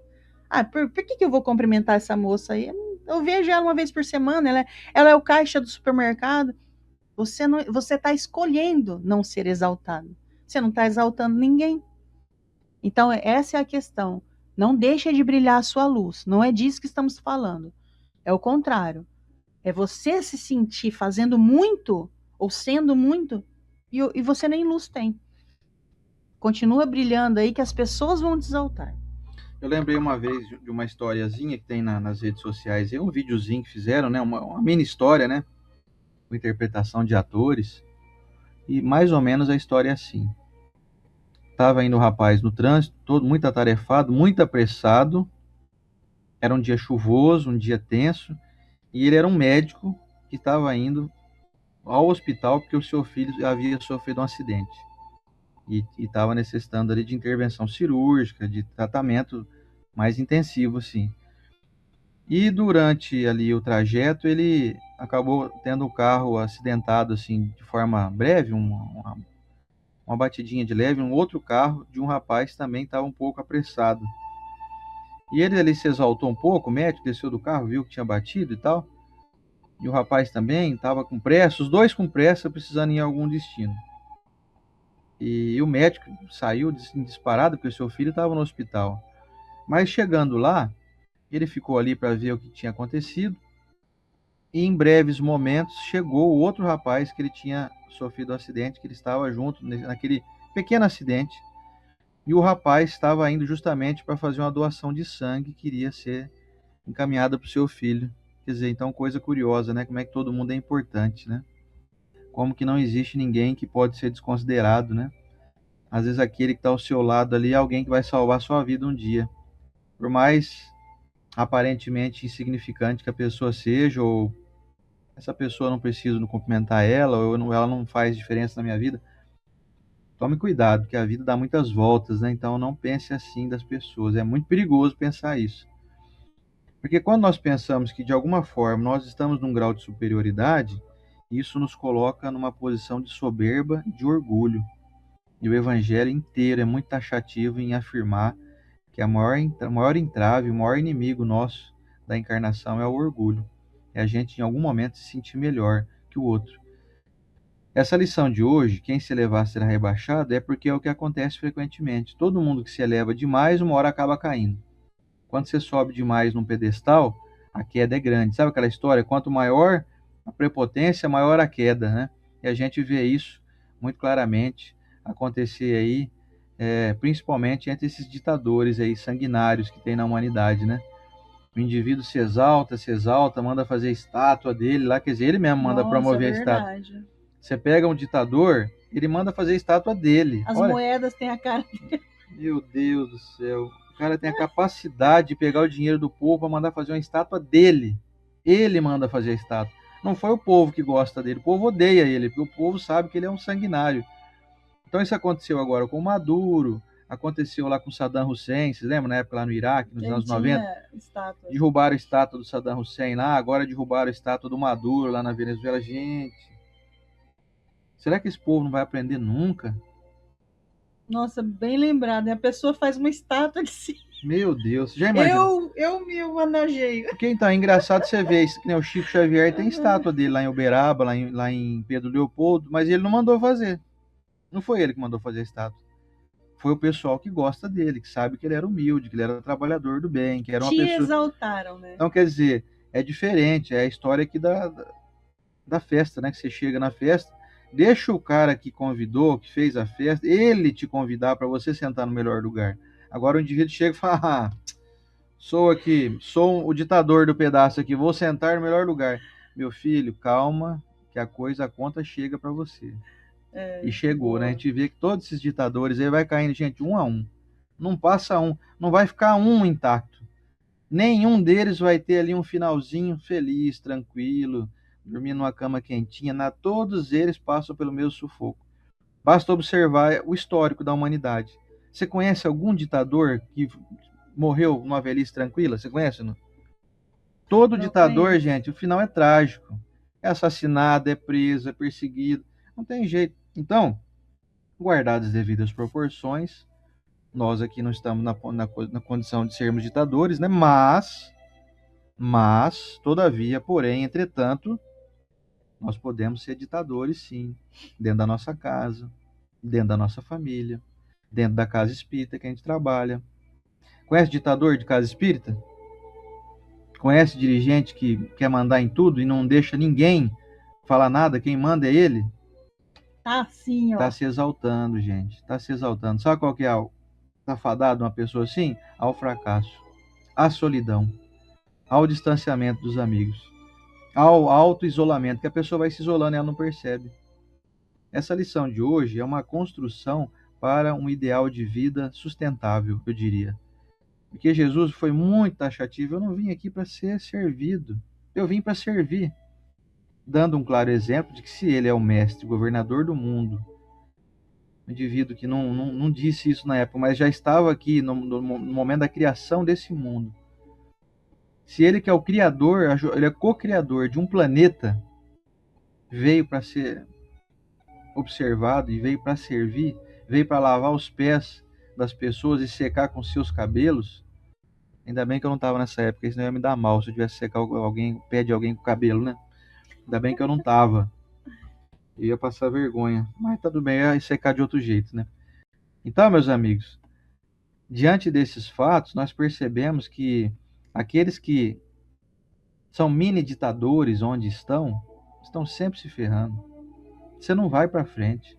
Por que eu vou cumprimentar essa moça aí? Eu vejo ela uma vez por semana, ela é o caixa do supermercado. Você está escolhendo não ser exaltado. Você não está exaltando ninguém. Então, essa é a questão. Não deixa de brilhar a sua luz. Não é disso que estamos falando. É o contrário. É você se sentir fazendo muito ou sendo muito e você nem luz tem. Continua brilhando aí que as pessoas vão te exaltar. Eu lembrei uma vez de uma historiazinha que tem nas redes sociais, um videozinho que fizeram, né? Uma mini história, né? Com interpretação de atores. E mais ou menos a história é assim. Tava indo o rapaz no trânsito, todo muito atarefado, muito apressado. Era um dia chuvoso, um dia tenso. E ele era um médico que estava indo ao hospital porque o seu filho havia sofrido um acidente. E estava necessitando ali de intervenção cirúrgica, de tratamento mais intensivo, assim. E durante ali o trajeto, ele acabou tendo o carro acidentado assim de forma breve, uma batidinha de leve, um outro carro de um rapaz também estava um pouco apressado. E ele ali se exaltou um pouco, o médico desceu do carro, viu que tinha batido e tal. E o rapaz também estava com pressa, os dois com pressa, precisando ir a algum destino. E o médico saiu disparado porque o seu filho estava no hospital. Mas chegando lá, ele ficou ali para ver o que tinha acontecido. E em breves momentos chegou o outro rapaz que ele tinha sofrido um acidente, que ele estava junto naquele pequeno acidente. E o rapaz estava indo justamente para fazer uma doação de sangue que iria ser encaminhada para o seu filho. Quer dizer, então coisa curiosa, né? Como é que todo mundo é importante, né? Como que não existe ninguém que pode ser desconsiderado, né? Às vezes aquele que está ao seu lado ali é alguém que vai salvar a sua vida um dia. Por mais aparentemente insignificante que a pessoa seja, ou essa pessoa não precisa não cumprimentar ela, ou ela não faz diferença na minha vida, tome cuidado, porque a vida dá muitas voltas, né? Então não pense assim das pessoas. É muito perigoso pensar isso. Porque quando nós pensamos que de alguma forma nós estamos num grau de superioridade, isso nos coloca numa posição de soberba, de orgulho. E o evangelho inteiro é muito taxativo em afirmar que a maior entrave, o maior inimigo nosso da encarnação é o orgulho. É a gente em algum momento se sentir melhor que o outro. Essa lição de hoje, quem se elevar será rebaixado, é porque é o que acontece frequentemente. Todo mundo que se eleva demais, uma hora acaba caindo. Quando você sobe demais num pedestal, a queda é grande. Sabe aquela história? Quanto maior a prepotência, maior a queda, né? E a gente vê isso muito claramente acontecer aí, principalmente entre esses ditadores aí sanguinários que tem na humanidade, né? O indivíduo se exalta, manda fazer estátua dele lá, quer dizer, ele mesmo manda promover a estátua. Verdade. Você pega um ditador, ele manda fazer a estátua dele. As Olha, moedas têm a cara. meu Deus do céu. O cara tem a capacidade de pegar o dinheiro do povo para mandar fazer uma estátua dele. Ele manda fazer a estátua. Não foi o povo que gosta dele. O povo odeia ele, porque o povo sabe que ele é um sanguinário. Então isso aconteceu agora com o Maduro, aconteceu lá com Saddam Hussein, vocês lembram na época lá no Iraque, nos anos 90? Derrubaram a estátua do Saddam Hussein lá, agora derrubaram a estátua do Maduro lá na Venezuela. Gente, será que esse povo não vai aprender nunca? Nossa, bem lembrado. A pessoa faz uma estátua de si. Meu Deus, já imagina? Eu me homenageio. Porque então, é engraçado você ver isso, que nem o Chico Xavier tem estátua dele lá em Uberaba, lá em Pedro Leopoldo, mas ele não mandou fazer. Não foi ele que mandou fazer a estátua. Foi o pessoal que gosta dele, que sabe que ele era humilde, que ele era trabalhador do bem, que era uma Te pessoa. exaltaram, né? Então, quer dizer, é diferente, é a história aqui da festa, né? Que você chega na festa, deixa o cara que convidou, que fez a festa, ele te convidar para você sentar no melhor lugar. Agora o indivíduo chega e fala: ah, sou o ditador do pedaço aqui, vou sentar no melhor lugar. Meu filho, calma, que a conta chega para você. E chegou, né? A gente vê que todos esses ditadores aí vai caindo, gente, um a um. Não passa um, não vai ficar um intacto. Nenhum deles vai ter ali um finalzinho feliz, tranquilo, dormindo numa cama quentinha. Todos eles passam pelo mesmo sufoco. Basta observar o histórico da humanidade. Você conhece algum ditador que morreu numa velhice tranquila? Você conhece? Não? Todo ditador, gente, o final é trágico. É assassinado, é preso, é perseguido. Não tem jeito. Então, guardadas as devidas proporções, nós aqui não estamos na condição de sermos ditadores, né? Todavia, porém, entretanto, nós podemos ser ditadores, sim, dentro da nossa casa, dentro da nossa família, dentro da casa espírita que a gente trabalha. Conhece ditador de casa espírita? Conhece dirigente que quer mandar em tudo e não deixa ninguém falar nada? Quem manda é ele? Tá sim, ó. Tá se exaltando, gente. Tá se exaltando. Sabe qual que é tá fadado uma pessoa assim? Ao fracasso, à solidão, ao distanciamento dos amigos, ao auto-isolamento, que a pessoa vai se isolando e ela não percebe. Essa lição de hoje é uma construção para um ideal de vida sustentável, eu diria. Porque Jesus foi muito taxativo. Eu não vim aqui para ser servido, eu vim para servir, dando um claro exemplo de que se ele é o mestre, o governador do mundo, um indivíduo que não disse isso na época, mas já estava aqui no momento da criação desse mundo. Se ele que é o criador, ele é co-criador de um planeta, veio para ser observado e veio para servir, veio para lavar os pés das pessoas e secar com seus cabelos. Ainda bem que eu não estava nessa época, senão ia me dar mal se eu tivesse secar alguém, o pé de alguém com cabelo, né? Ainda bem que eu não estava. Eu ia passar vergonha. Mas tá tudo bem, ia secar de outro jeito, né? Então, meus amigos, diante desses fatos, nós percebemos que aqueles que são mini ditadores onde estão sempre se ferrando. Você não vai para frente.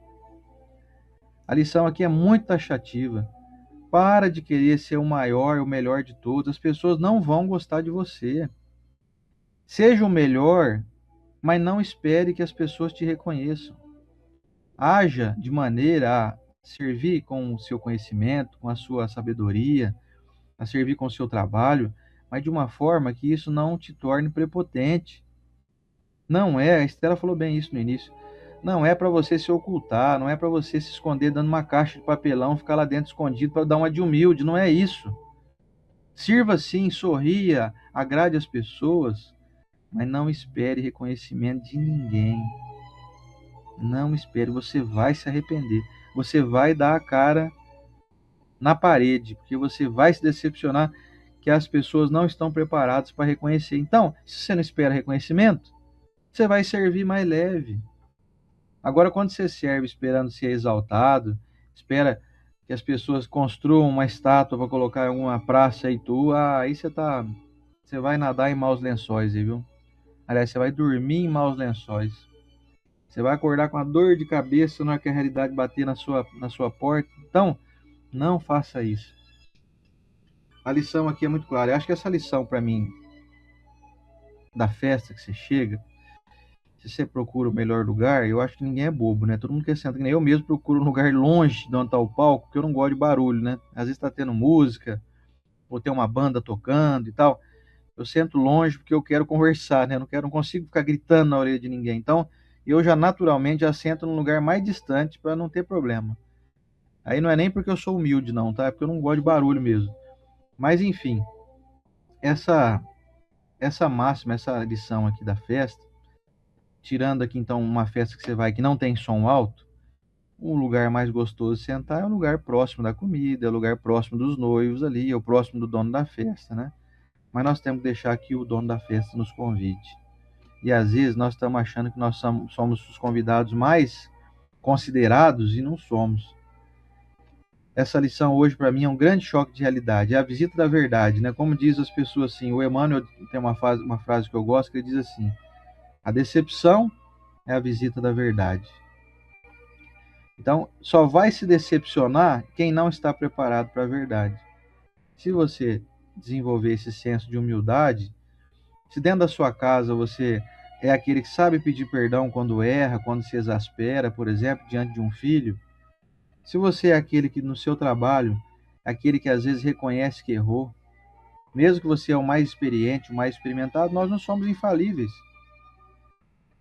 A lição aqui é muito taxativa. Para de querer ser o maior, o melhor de todos. As pessoas não vão gostar de você. Seja o melhor, mas não espere que as pessoas te reconheçam. Haja de maneira a servir com o seu conhecimento, com a sua sabedoria, a servir com o seu trabalho, mas de uma forma que isso não te torne prepotente. Não é, a Estela falou bem isso no início. Não é para você se ocultar, não é para você se esconder dando uma caixa de papelão, ficar lá dentro escondido para dar uma de humilde, não é isso. Sirva sim, sorria, agrade as pessoas, mas não espere reconhecimento de ninguém. Não espere, você vai se arrepender. Você vai dar a cara na parede, porque você vai se decepcionar que as pessoas não estão preparadas para reconhecer. Então, se você não espera reconhecimento, você vai servir mais leve. Agora, quando você serve esperando ser exaltado, espera que as pessoas construam uma estátua para colocar em alguma praça aí aí você vai nadar em maus lençóis, viu? Aliás, você vai dormir em maus lençóis. Você vai acordar com a dor de cabeça na hora que a realidade bater na sua porta. Então, não faça isso. A lição aqui é muito clara. Eu acho que essa lição, para mim, da festa que você chega, se você procura o melhor lugar, eu acho que ninguém é bobo, né? Todo mundo quer sentar, que nem eu mesmo procuro um lugar longe de onde está o palco, porque eu não gosto de barulho, né? Às vezes está tendo música, ou tem uma banda tocando e tal. Eu sento longe porque eu quero conversar, né? Não consigo ficar gritando na orelha de ninguém. Então, eu já naturalmente já sento num lugar mais distante para não ter problema. Aí não é nem porque eu sou humilde, não, tá? É porque eu não gosto de barulho mesmo. Mas, enfim, essa máxima, essa lição aqui da festa, tirando aqui então uma festa que você vai que não tem som alto, um lugar mais gostoso de sentar é um lugar próximo da comida, é um lugar próximo dos noivos ali, ou próximo do dono da festa, né? Mas nós temos que deixar que o dono da festa nos convide. E às vezes nós estamos achando que nós somos os convidados mais considerados e não somos. Essa lição hoje para mim é um grande choque de realidade, é a visita da verdade, né? Como diz as pessoas assim, o Emmanuel tem uma frase que eu gosto que ele diz assim: a decepção é a visita da verdade. Então, só vai se decepcionar quem não está preparado para a verdade. Se você desenvolver esse senso de humildade, se dentro da sua casa você é aquele que sabe pedir perdão quando erra, quando se exaspera, por exemplo, diante de um filho, se você é aquele que no seu trabalho, aquele que às vezes reconhece que errou, mesmo que você é o mais experiente, o mais experimentado, nós não somos infalíveis.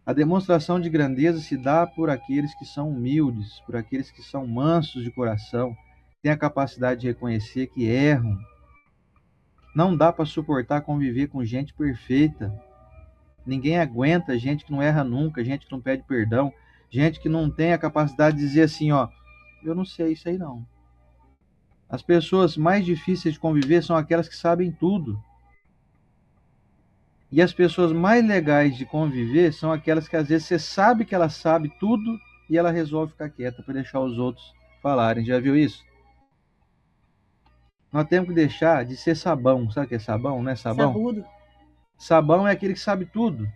A demonstração de grandeza se dá por aqueles que são humildes, por aqueles que são mansos de coração, têm a capacidade de reconhecer que erram. Não dá para suportar conviver com gente perfeita. Ninguém aguenta gente que não erra nunca, gente que não pede perdão, gente que não tem a capacidade de dizer assim, ó, eu não sei isso aí não. As pessoas mais difíceis de conviver são aquelas que sabem tudo. E as pessoas mais legais de conviver são aquelas que às vezes você sabe que ela sabe tudo e ela resolve ficar quieta para deixar os outros falarem. Já viu isso? Nós temos que deixar de ser sabão. Sabe o que é sabão? Não é sabão? Sabudo. Sabão é aquele que sabe tudo.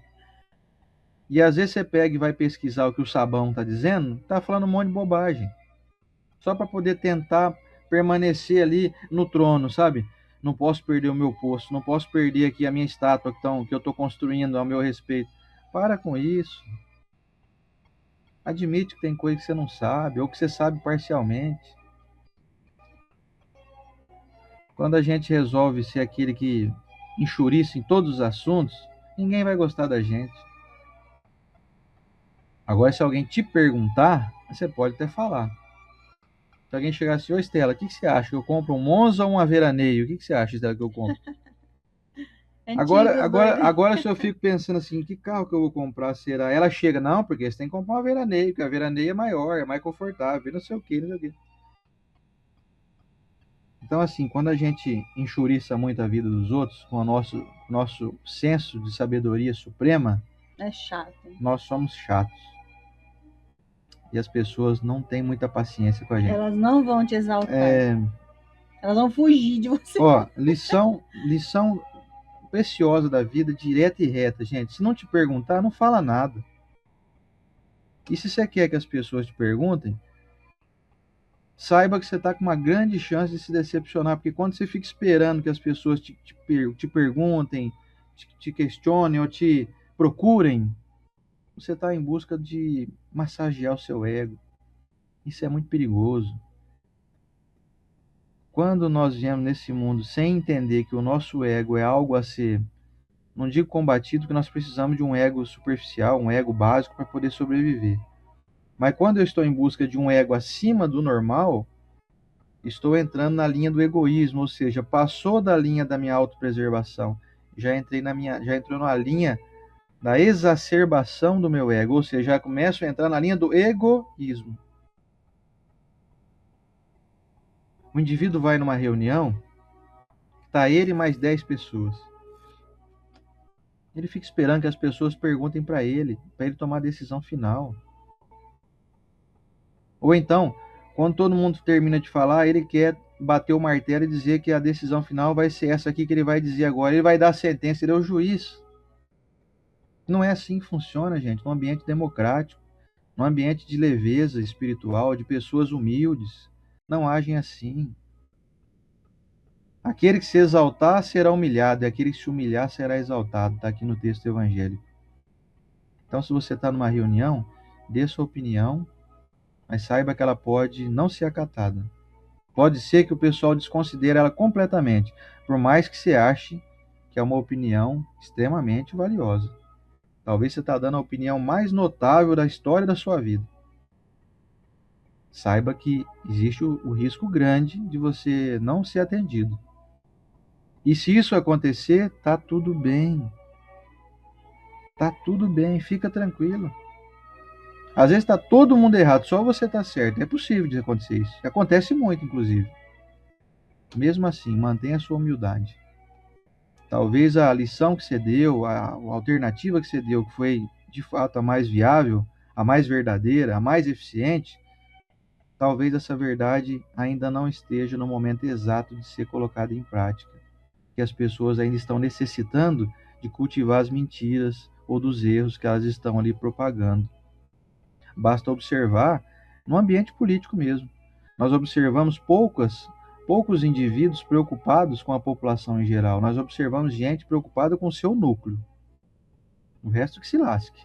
E às vezes você pega e vai pesquisar o que o sabão está dizendo, está falando um monte de bobagem. Só para poder tentar permanecer ali no trono, sabe? Não posso perder o meu posto, não posso perder aqui a minha estátua que eu estou construindo ao meu respeito. Para com isso. Admite que tem coisa que você não sabe, ou que você sabe parcialmente. Quando a gente resolve ser aquele que enxuriça em todos os assuntos, ninguém vai gostar da gente. Agora, se alguém te perguntar, você pode até falar. Se alguém chegar assim, ô Estela, o que você acha? Que eu compro um Monza ou um Veraneio? O que você acha, Estela, que eu compro? Agora se eu fico pensando assim, que carro que eu vou comprar será? Ela chega, não, porque você tem que comprar uma veraneio, porque a veraneio é maior, é mais confortável, não sei o que, não sei o que. Então, assim, quando a gente enxuriça muito a vida dos outros com o nosso senso de sabedoria suprema, É chato. nós somos chatos. E as pessoas não têm muita paciência com a gente. Elas não vão te exaltar. Elas vão fugir de você. Ó, lição preciosa da vida, direta e reta, gente. Se não te perguntar, não fala nada. E se você quer que as pessoas te perguntem, saiba que você está com uma grande chance de se decepcionar, porque quando você fica esperando que as pessoas te perguntem, te questionem ou te procurem, você está em busca de massagear o seu ego. Isso é muito perigoso. Quando nós viemos nesse mundo sem entender que o nosso ego é algo a ser, não digo combatido, que nós precisamos de um ego superficial, um ego básico para poder sobreviver. Mas quando eu estou em busca de um ego acima do normal, estou entrando na linha do egoísmo, ou seja, passou da linha da minha autopreservação, já entrou na linha da exacerbação do meu ego, ou seja, já começo a entrar na linha do egoísmo. O indivíduo vai numa reunião, está ele e mais 10 pessoas. Ele fica esperando que as pessoas perguntem para ele tomar a decisão final. Ou então, quando todo mundo termina de falar, ele quer bater o martelo e dizer que a decisão final vai ser essa aqui que ele vai dizer agora. Ele vai dar a sentença, ele é o juiz. Não é assim que funciona, gente, num ambiente democrático, num ambiente de leveza espiritual, de pessoas humildes. Não agem assim. Aquele que se exaltar será humilhado, e aquele que se humilhar será exaltado. Está aqui no texto evangélico. Então, se você está numa reunião, dê sua opinião, mas saiba que ela pode não ser acatada. Pode ser que o pessoal desconsidere ela completamente, por mais que você ache que é uma opinião extremamente valiosa. Talvez você está dando a opinião mais notável da história da sua vida. Saiba que existe o risco grande de você não ser atendido. E se isso acontecer, tá tudo bem. Tá tudo bem, fica tranquilo. Às vezes está todo mundo errado, só você está certo. É possível de acontecer isso. Acontece muito, inclusive. Mesmo assim, mantenha a sua humildade. Talvez a lição que você deu, a alternativa que você deu, que foi de fato a mais viável, a mais verdadeira, a mais eficiente, talvez essa verdade ainda não esteja no momento exato de ser colocada em prática. Que as pessoas ainda estão necessitando de cultivar as mentiras ou dos erros que elas estão ali propagando. Basta observar no ambiente político mesmo. Nós observamos poucos indivíduos preocupados com a população em geral. Nós observamos gente preocupada com o seu núcleo. O resto que se lasque.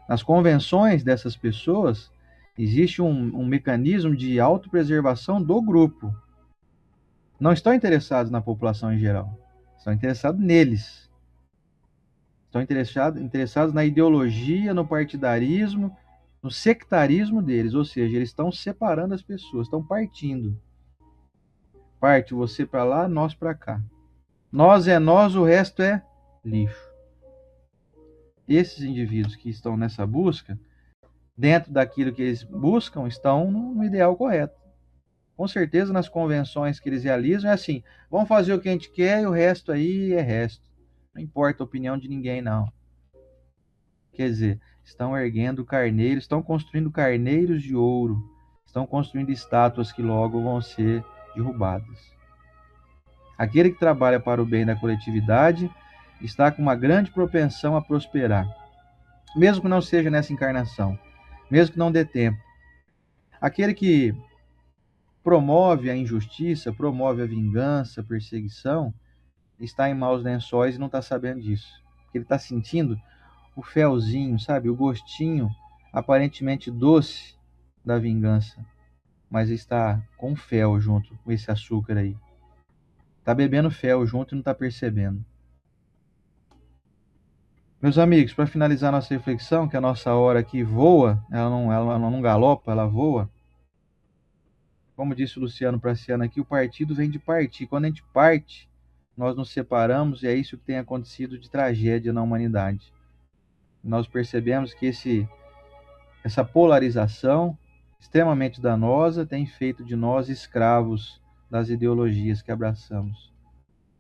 Nas convenções dessas pessoas, existe um mecanismo de autopreservação do grupo. Não estão interessados na população em geral. Estão interessados neles. Estão interessados na ideologia, no partidarismo, no sectarismo deles. Ou seja, eles estão separando as pessoas, estão partindo. Parte você para lá, nós para cá. Nós é nós, o resto é lixo. Esses indivíduos que estão nessa busca, dentro daquilo que eles buscam, estão no ideal correto. Com certeza, nas convenções que eles realizam, é assim, vamos fazer o que a gente quer e o resto aí é resto. Não importa a opinião de ninguém, não. Quer dizer, estão erguendo carneiros, estão construindo carneiros de ouro, estão construindo estátuas que logo vão ser derrubadas. Aquele que trabalha para o bem da coletividade está com uma grande propensão a prosperar, mesmo que não seja nessa encarnação, mesmo que não dê tempo. Aquele que promove a injustiça, promove a vingança, a perseguição, está em maus lençóis e não está sabendo disso. Porque ele está sentindo o felzinho, sabe? O gostinho aparentemente doce da vingança, mas está com fel junto com esse açúcar aí. Está bebendo fel junto e não está percebendo. Meus amigos, para finalizar nossa reflexão, que a nossa hora aqui voa, ela não galopa, ela voa. Como disse o Luciano Praciano aqui, o partido vem de partir. Quando a gente parte, nós nos separamos e é isso que tem acontecido de tragédia na humanidade. Nós percebemos que essa polarização extremamente danosa tem feito de nós escravos das ideologias que abraçamos.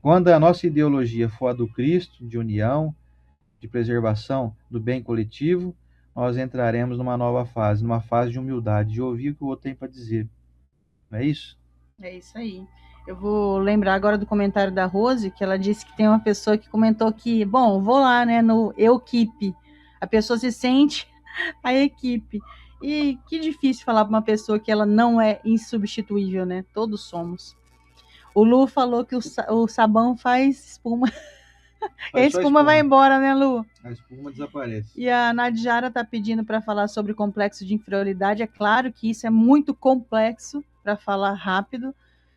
Quando a nossa ideologia for a do Cristo, de união, de preservação do bem coletivo, nós entraremos numa fase de humildade, de ouvir o que o outro tem para dizer. Não é isso? É isso aí. Eu vou lembrar agora do comentário da Rose, que ela disse que tem uma pessoa que comentou que, bom, vou lá, né, no Equipe. A pessoa se sente a equipe. E que difícil falar para uma pessoa que ela não é insubstituível, né? Todos somos. O Lu falou que o sabão faz espuma. E a espuma vai embora, né, Lu? A espuma desaparece. E a Nadjara tá pedindo para falar sobre o complexo de inferioridade. É claro que isso é muito complexo para falar rápido,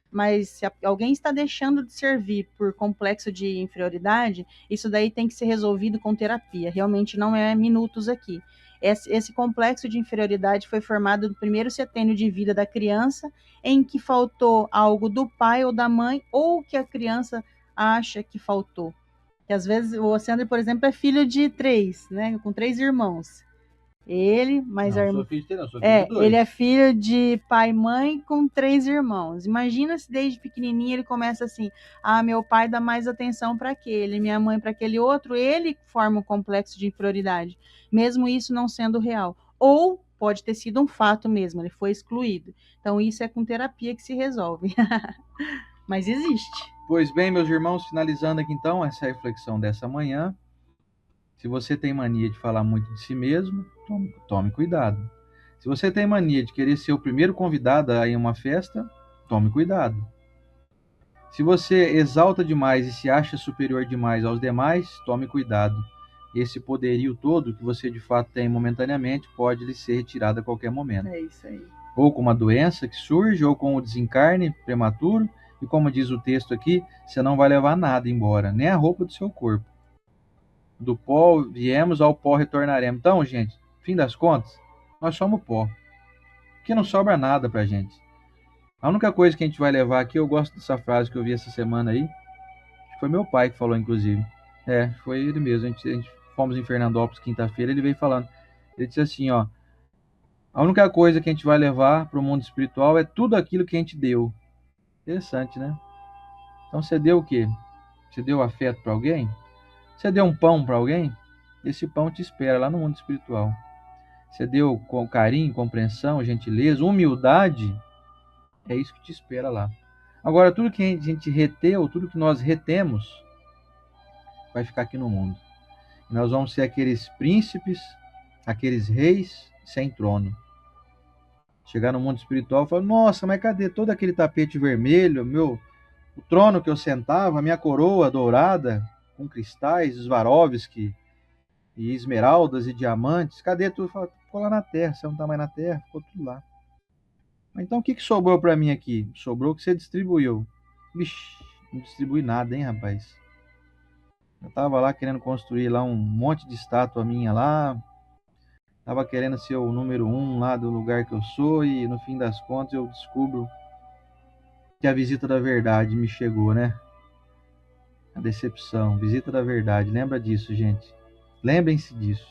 mas se alguém está deixando de servir por complexo de inferioridade, isso daí tem que ser resolvido com terapia. Realmente não é minutos aqui. Esse complexo de inferioridade foi formado no primeiro setênio de vida da criança, em que faltou algo do pai ou da mãe, ou que a criança acha que faltou. Que às vezes o Alexandre, por exemplo, é filho de 3, né? Com 3 irmãos. Ele, mas não, a irmã. Sou filho de 2. Ele é filho de pai e mãe com 3 irmãos. Imagina se desde pequenininho ele começa assim: ah, meu pai dá mais atenção para aquele, minha mãe para aquele outro. Ele forma um complexo de inferioridade, mesmo isso não sendo real. Ou pode ter sido um fato mesmo, ele foi excluído. Então isso é com terapia que se resolve. Mas existe. Pois bem, meus irmãos, finalizando aqui então essa reflexão dessa manhã. Se você tem mania de falar muito de si mesmo, tome cuidado. Se você tem mania de querer ser o primeiro convidado a ir a uma festa, tome cuidado. Se você exalta demais e se acha superior demais aos demais, tome cuidado. Esse poderio todo que você de fato tem momentaneamente pode lhe ser retirado a qualquer momento. É isso aí. Ou com uma doença que surge, ou com o desencarne prematuro, e como diz o texto aqui, você não vai levar nada embora, nem a roupa do seu corpo. Do pó viemos, ao pó retornaremos. Então, gente, fim das contas, nós somos pó. Porque não sobra nada pra gente. A única coisa que a gente vai levar aqui, eu gosto dessa frase que eu vi essa semana aí, foi meu pai que falou, inclusive. Foi ele mesmo. A gente fomos em Fernandópolis quinta-feira, ele veio falando. Ele disse assim, ó, a única coisa que a gente vai levar para o mundo espiritual é tudo aquilo que a gente deu. Interessante, né? Então você deu o quê? Você deu afeto para alguém? Você deu um pão para alguém? Esse pão te espera lá no mundo espiritual. Você deu com carinho, compreensão, gentileza, humildade, é isso que te espera lá. Agora, tudo que a gente reteu, tudo que nós retemos, vai ficar aqui no mundo. E nós vamos ser aqueles príncipes, aqueles reis sem trono. Chegar no mundo espiritual e falar, nossa, mas cadê todo aquele tapete vermelho, o trono que eu sentava, a minha coroa dourada, com cristais, Swarovski, e esmeraldas e diamantes, cadê tudo? Ficou lá na terra, você não está mais na terra, ficou tudo lá. Então o que sobrou para mim aqui? Sobrou que você distribuiu. Vixe, não distribui nada, hein, rapaz? Eu tava lá querendo construir lá um monte de estátua minha lá, tava querendo ser o número 1 lá do lugar que eu sou, e no fim das contas eu descubro que a visita da verdade me chegou, né? A decepção, visita da verdade, lembra disso, gente. Lembrem-se disso.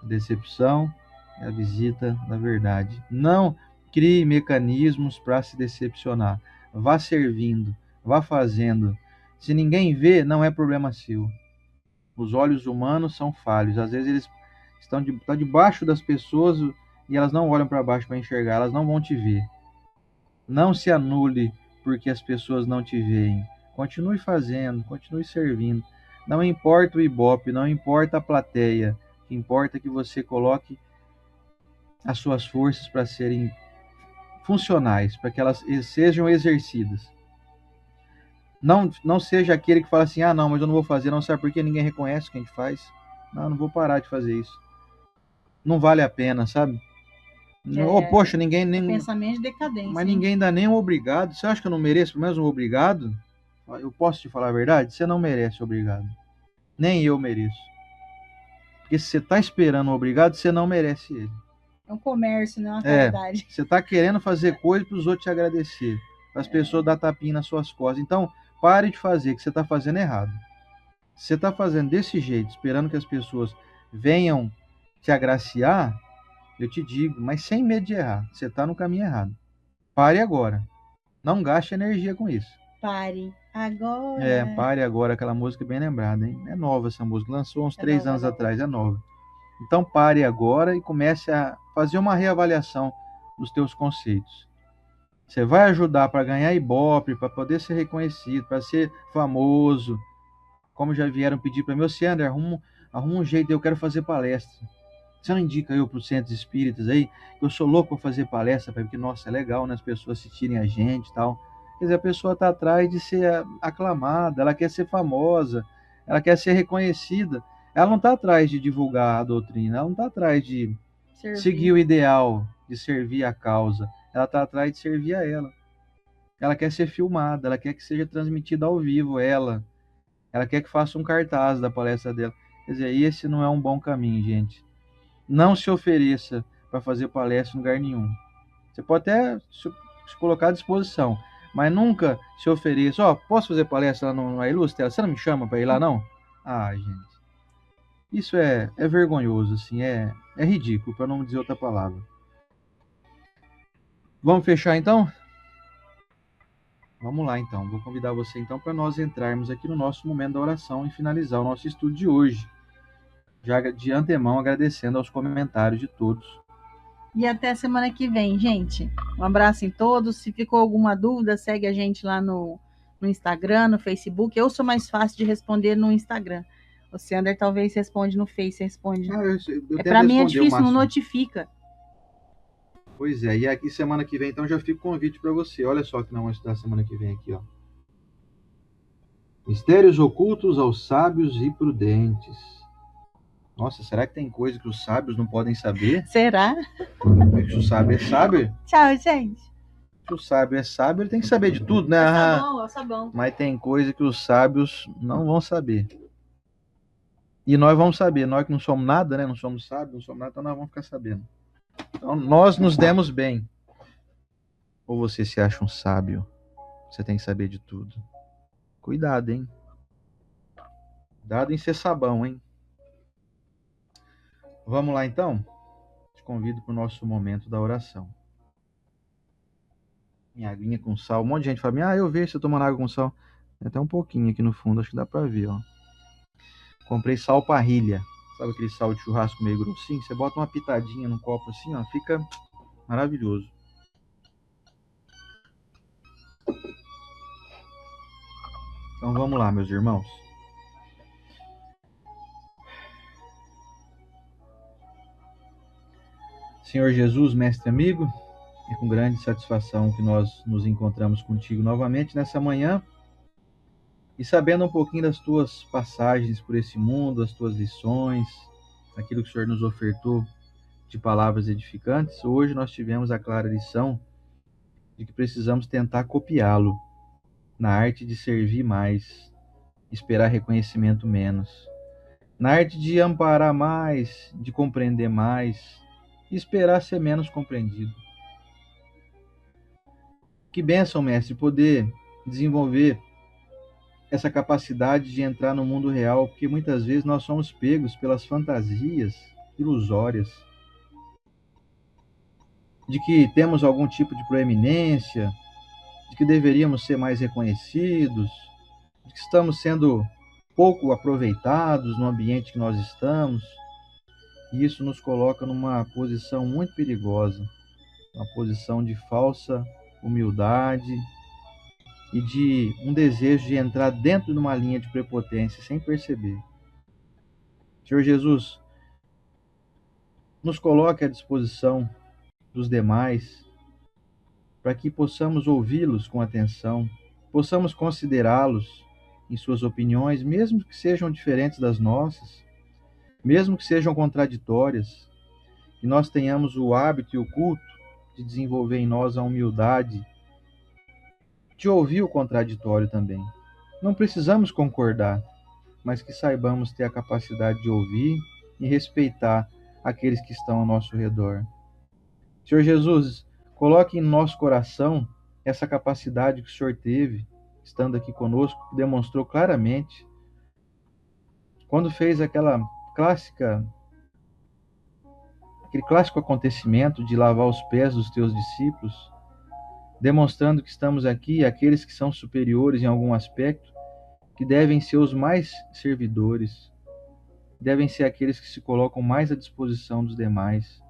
A decepção é a visita da verdade. Não crie mecanismos para se decepcionar. Vá servindo, vá fazendo. Se ninguém vê, não é problema seu. Os olhos humanos são falhos. Às vezes eles estão debaixo das pessoas e elas não olham para baixo para enxergar. Elas não vão te ver. Não se anule porque as pessoas não te veem. Continue fazendo, continue servindo. Não importa o ibope, não importa a plateia. O que importa é que você coloque as suas forças para serem funcionais, para que elas sejam exercidas. Não seja aquele que fala assim, ah, não, mas eu não vou fazer, não sabe por quê? Ninguém reconhece o que a gente faz. Não vou parar de fazer isso. Não vale a pena, sabe? Poxa, ninguém nem... Pensamento de decadência. Mas ninguém dá nem um obrigado. Você acha que eu não mereço pelo menos um obrigado? Eu posso te falar a verdade? Você não merece obrigado. Nem eu mereço. Porque se você está esperando um obrigado, você não merece ele. É um comércio, não é uma caridade. Você está querendo fazer coisa para os outros te agradecer. Para as pessoas dar tapinha nas suas costas. Então, pare de fazer, que você está fazendo errado. Se você está fazendo desse jeito, esperando que as pessoas venham te agraciar, eu te digo, mas sem medo de errar, você está no caminho errado. Pare agora. Não gaste energia com isso. Pare agora. Pare agora, aquela música bem lembrada, hein? É nova essa música, lançou uns 3 anos atrás, é nova. Então pare agora e comece a fazer uma reavaliação dos teus conceitos. Você vai ajudar para ganhar Ibope, para poder ser reconhecido, para ser famoso. Como já vieram pedir para mim, ô André, arruma um jeito, eu quero fazer palestra. Você não indica eu para os centros espíritas aí? Eu sou louco para fazer palestra, porque, nossa, é legal, né? As pessoas assistirem a gente e tal. Quer dizer, a pessoa está atrás de ser aclamada, ela quer ser famosa, ela quer ser reconhecida. Ela não está atrás de divulgar a doutrina, ela não está atrás de seguir o ideal, de servir a causa. Ela está atrás de servir a ela. Ela quer ser filmada, ela quer que seja transmitida ao vivo, ela quer que faça um cartaz da palestra dela. Quer dizer, esse não é um bom caminho, gente. Não se ofereça para fazer palestra em lugar nenhum. Você pode até se colocar à disposição, mas nunca se ofereça. Posso fazer palestra lá na Ilustre? Você não me chama para ir lá, não? Gente. Isso é vergonhoso, assim, é ridículo, para não dizer outra palavra. Vamos fechar, então? Vamos lá, então. Vou convidar você, então, para nós entrarmos aqui no nosso momento da oração e finalizar o nosso estudo de hoje. Já de antemão, agradecendo aos comentários de todos. E até semana que vem, gente. Um abraço em todos. Se ficou alguma dúvida, segue a gente lá no Instagram, no Facebook. Eu sou mais fácil de responder no Instagram. O Sander talvez responde no Face, responde. Para mim é difícil, não notifica. Pois é, e aqui semana que vem, então, já fica o convite para você. Olha só que nós vamos estudar semana que vem aqui, ó. Mistérios ocultos aos sábios e prudentes. Nossa, será que tem coisa que os sábios não podem saber? Será? Se o sábio é sábio... Tchau, gente. Se o sábio é sábio, ele tem que saber de tudo, né? É o sabão. Mas tem coisa que os sábios não vão saber. E nós vamos saber. Nós que não somos nada, né? Não somos sábios, não somos nada, então nós vamos ficar sabendo. Então, nós nos demos bem. Ou você se acha um sábio? Você tem que saber de tudo. Cuidado, hein? Cuidado em ser sabão, hein? Vamos lá, então? Te convido para o nosso momento da oração. Minha aguinha com sal. Um monte de gente fala, eu vejo você tomando água com sal. Tem até um pouquinho aqui no fundo, acho que dá para ver, ó. Comprei sal parrilha. Sabe aquele sal de churrasco meio grossinho? Você bota uma pitadinha no copo assim, ó, fica maravilhoso. Então vamos lá, meus irmãos. Senhor Jesus, mestre amigo, é com grande satisfação que nós nos encontramos contigo novamente nessa manhã e sabendo um pouquinho das tuas passagens por esse mundo, as tuas lições, aquilo que o Senhor nos ofertou de palavras edificantes, hoje nós tivemos a clara lição de que precisamos tentar copiá-lo na arte de servir mais, esperar reconhecimento menos, na arte de amparar mais, de compreender mais e esperar ser menos compreendido. Que bênção, mestre, poder desenvolver essa capacidade de entrar no mundo real, porque muitas vezes nós somos pegos pelas fantasias ilusórias de que temos algum tipo de proeminência, de que deveríamos ser mais reconhecidos, de que estamos sendo pouco aproveitados no ambiente que nós estamos, e isso nos coloca numa posição muito perigosa, uma posição de falsa humildade e de um desejo de entrar dentro de uma linha de prepotência sem perceber. Senhor Jesus, nos coloque à disposição dos demais para que possamos ouvi-los com atenção, possamos considerá-los em suas opiniões, mesmo que sejam diferentes das nossas, mesmo que sejam contraditórias, que nós tenhamos o hábito e o culto de desenvolver em nós a humildade de ouvir o contraditório também. Não precisamos concordar, mas que saibamos ter a capacidade de ouvir e respeitar aqueles que estão ao nosso redor. Senhor Jesus, coloque em nosso coração essa capacidade que o Senhor teve estando aqui conosco, que demonstrou claramente, quando fez aquele clássico acontecimento de lavar os pés dos teus discípulos, demonstrando que estamos aqui, aqueles que são superiores em algum aspecto, que devem ser os mais servidores, devem ser aqueles que se colocam mais à disposição dos demais.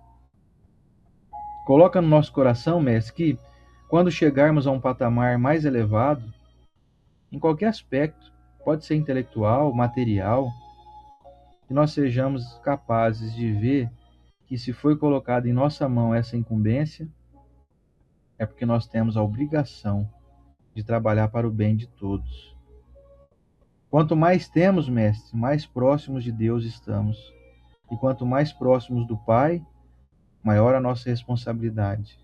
Coloca no nosso coração, mestre, que quando chegarmos a um patamar mais elevado, em qualquer aspecto, pode ser intelectual, material, que nós sejamos capazes de ver que se foi colocada em nossa mão essa incumbência, é porque nós temos a obrigação de trabalhar para o bem de todos. Quanto mais temos, mestre, mais próximos de Deus estamos. E quanto mais próximos do Pai, maior a nossa responsabilidade.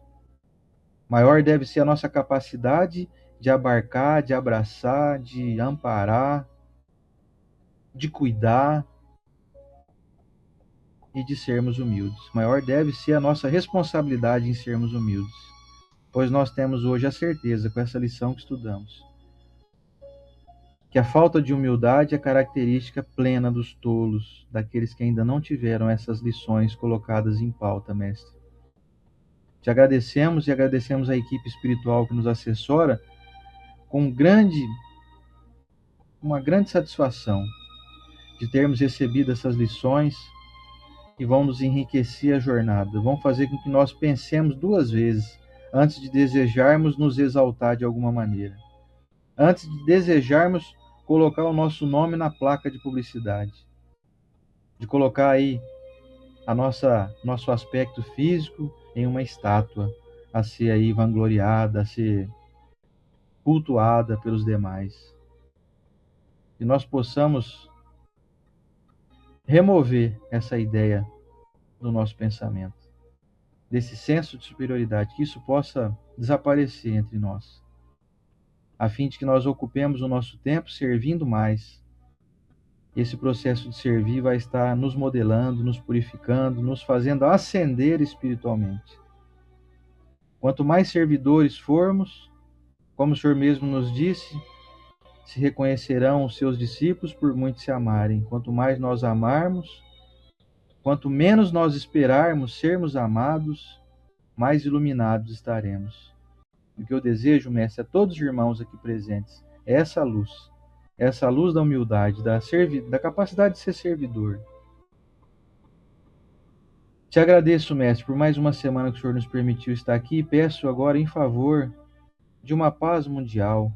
Maior deve ser a nossa capacidade de abarcar, de abraçar, de amparar, de cuidar e de sermos humildes. Maior deve ser a nossa responsabilidade em sermos humildes, pois nós temos hoje a certeza, com essa lição que estudamos, que a falta de humildade é característica plena dos tolos, daqueles que ainda não tiveram essas lições colocadas em pauta, mestre. Te agradecemos e agradecemos a equipe espiritual que nos assessora com uma grande satisfação de termos recebido essas lições que vão nos enriquecer a jornada, vão fazer com que nós pensemos duas vezes antes de desejarmos nos exaltar de alguma maneira, antes de desejarmos colocar o nosso nome na placa de publicidade, de colocar aí nosso aspecto físico em uma estátua a ser aí vangloriada, a ser cultuada pelos demais. E nós possamos remover essa ideia do nosso pensamento, desse senso de superioridade, que isso possa desaparecer entre nós, a fim de que nós ocupemos o nosso tempo servindo mais. Esse processo de servir vai estar nos modelando, nos purificando, nos fazendo ascender espiritualmente. Quanto mais servidores formos, como o Senhor mesmo nos disse, se reconhecerão os seus discípulos por muito se amarem. Quanto mais nós amarmos, quanto menos nós esperarmos sermos amados, mais iluminados estaremos. O que eu desejo, mestre, a todos os irmãos aqui presentes, é essa luz da humildade, da capacidade de ser servidor. Te agradeço, mestre, por mais uma semana que o Senhor nos permitiu estar aqui e peço agora em favor de uma paz mundial,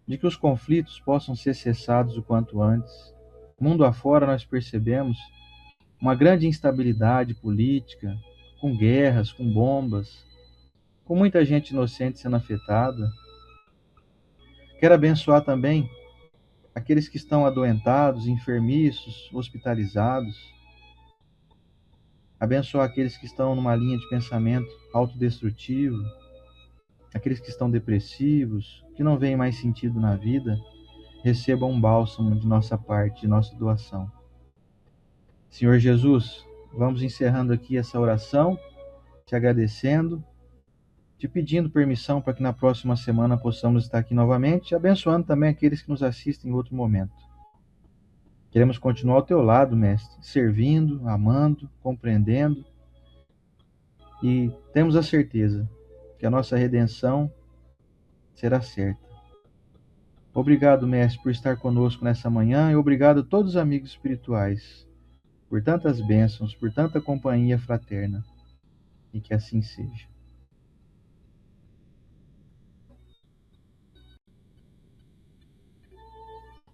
de que os conflitos possam ser cessados o quanto antes. Mundo afora nós percebemos uma grande instabilidade política, com guerras, com bombas, com muita gente inocente sendo afetada. Quero abençoar também aqueles que estão adoentados, enfermiços, hospitalizados. Abençoar aqueles que estão numa linha de pensamento autodestrutivo, aqueles que estão depressivos, que não veem mais sentido na vida, recebam um bálsamo de nossa parte, de nossa doação. Senhor Jesus, vamos encerrando aqui essa oração, te agradecendo, te pedindo permissão para que na próxima semana possamos estar aqui novamente, abençoando também aqueles que nos assistem em outro momento. Queremos continuar ao teu lado, mestre, servindo, amando, compreendendo, e temos a certeza que a nossa redenção será certa. Obrigado, mestre, por estar conosco nessa manhã, e obrigado a todos os amigos espirituais por tantas bênçãos, por tanta companhia fraterna, e que assim seja.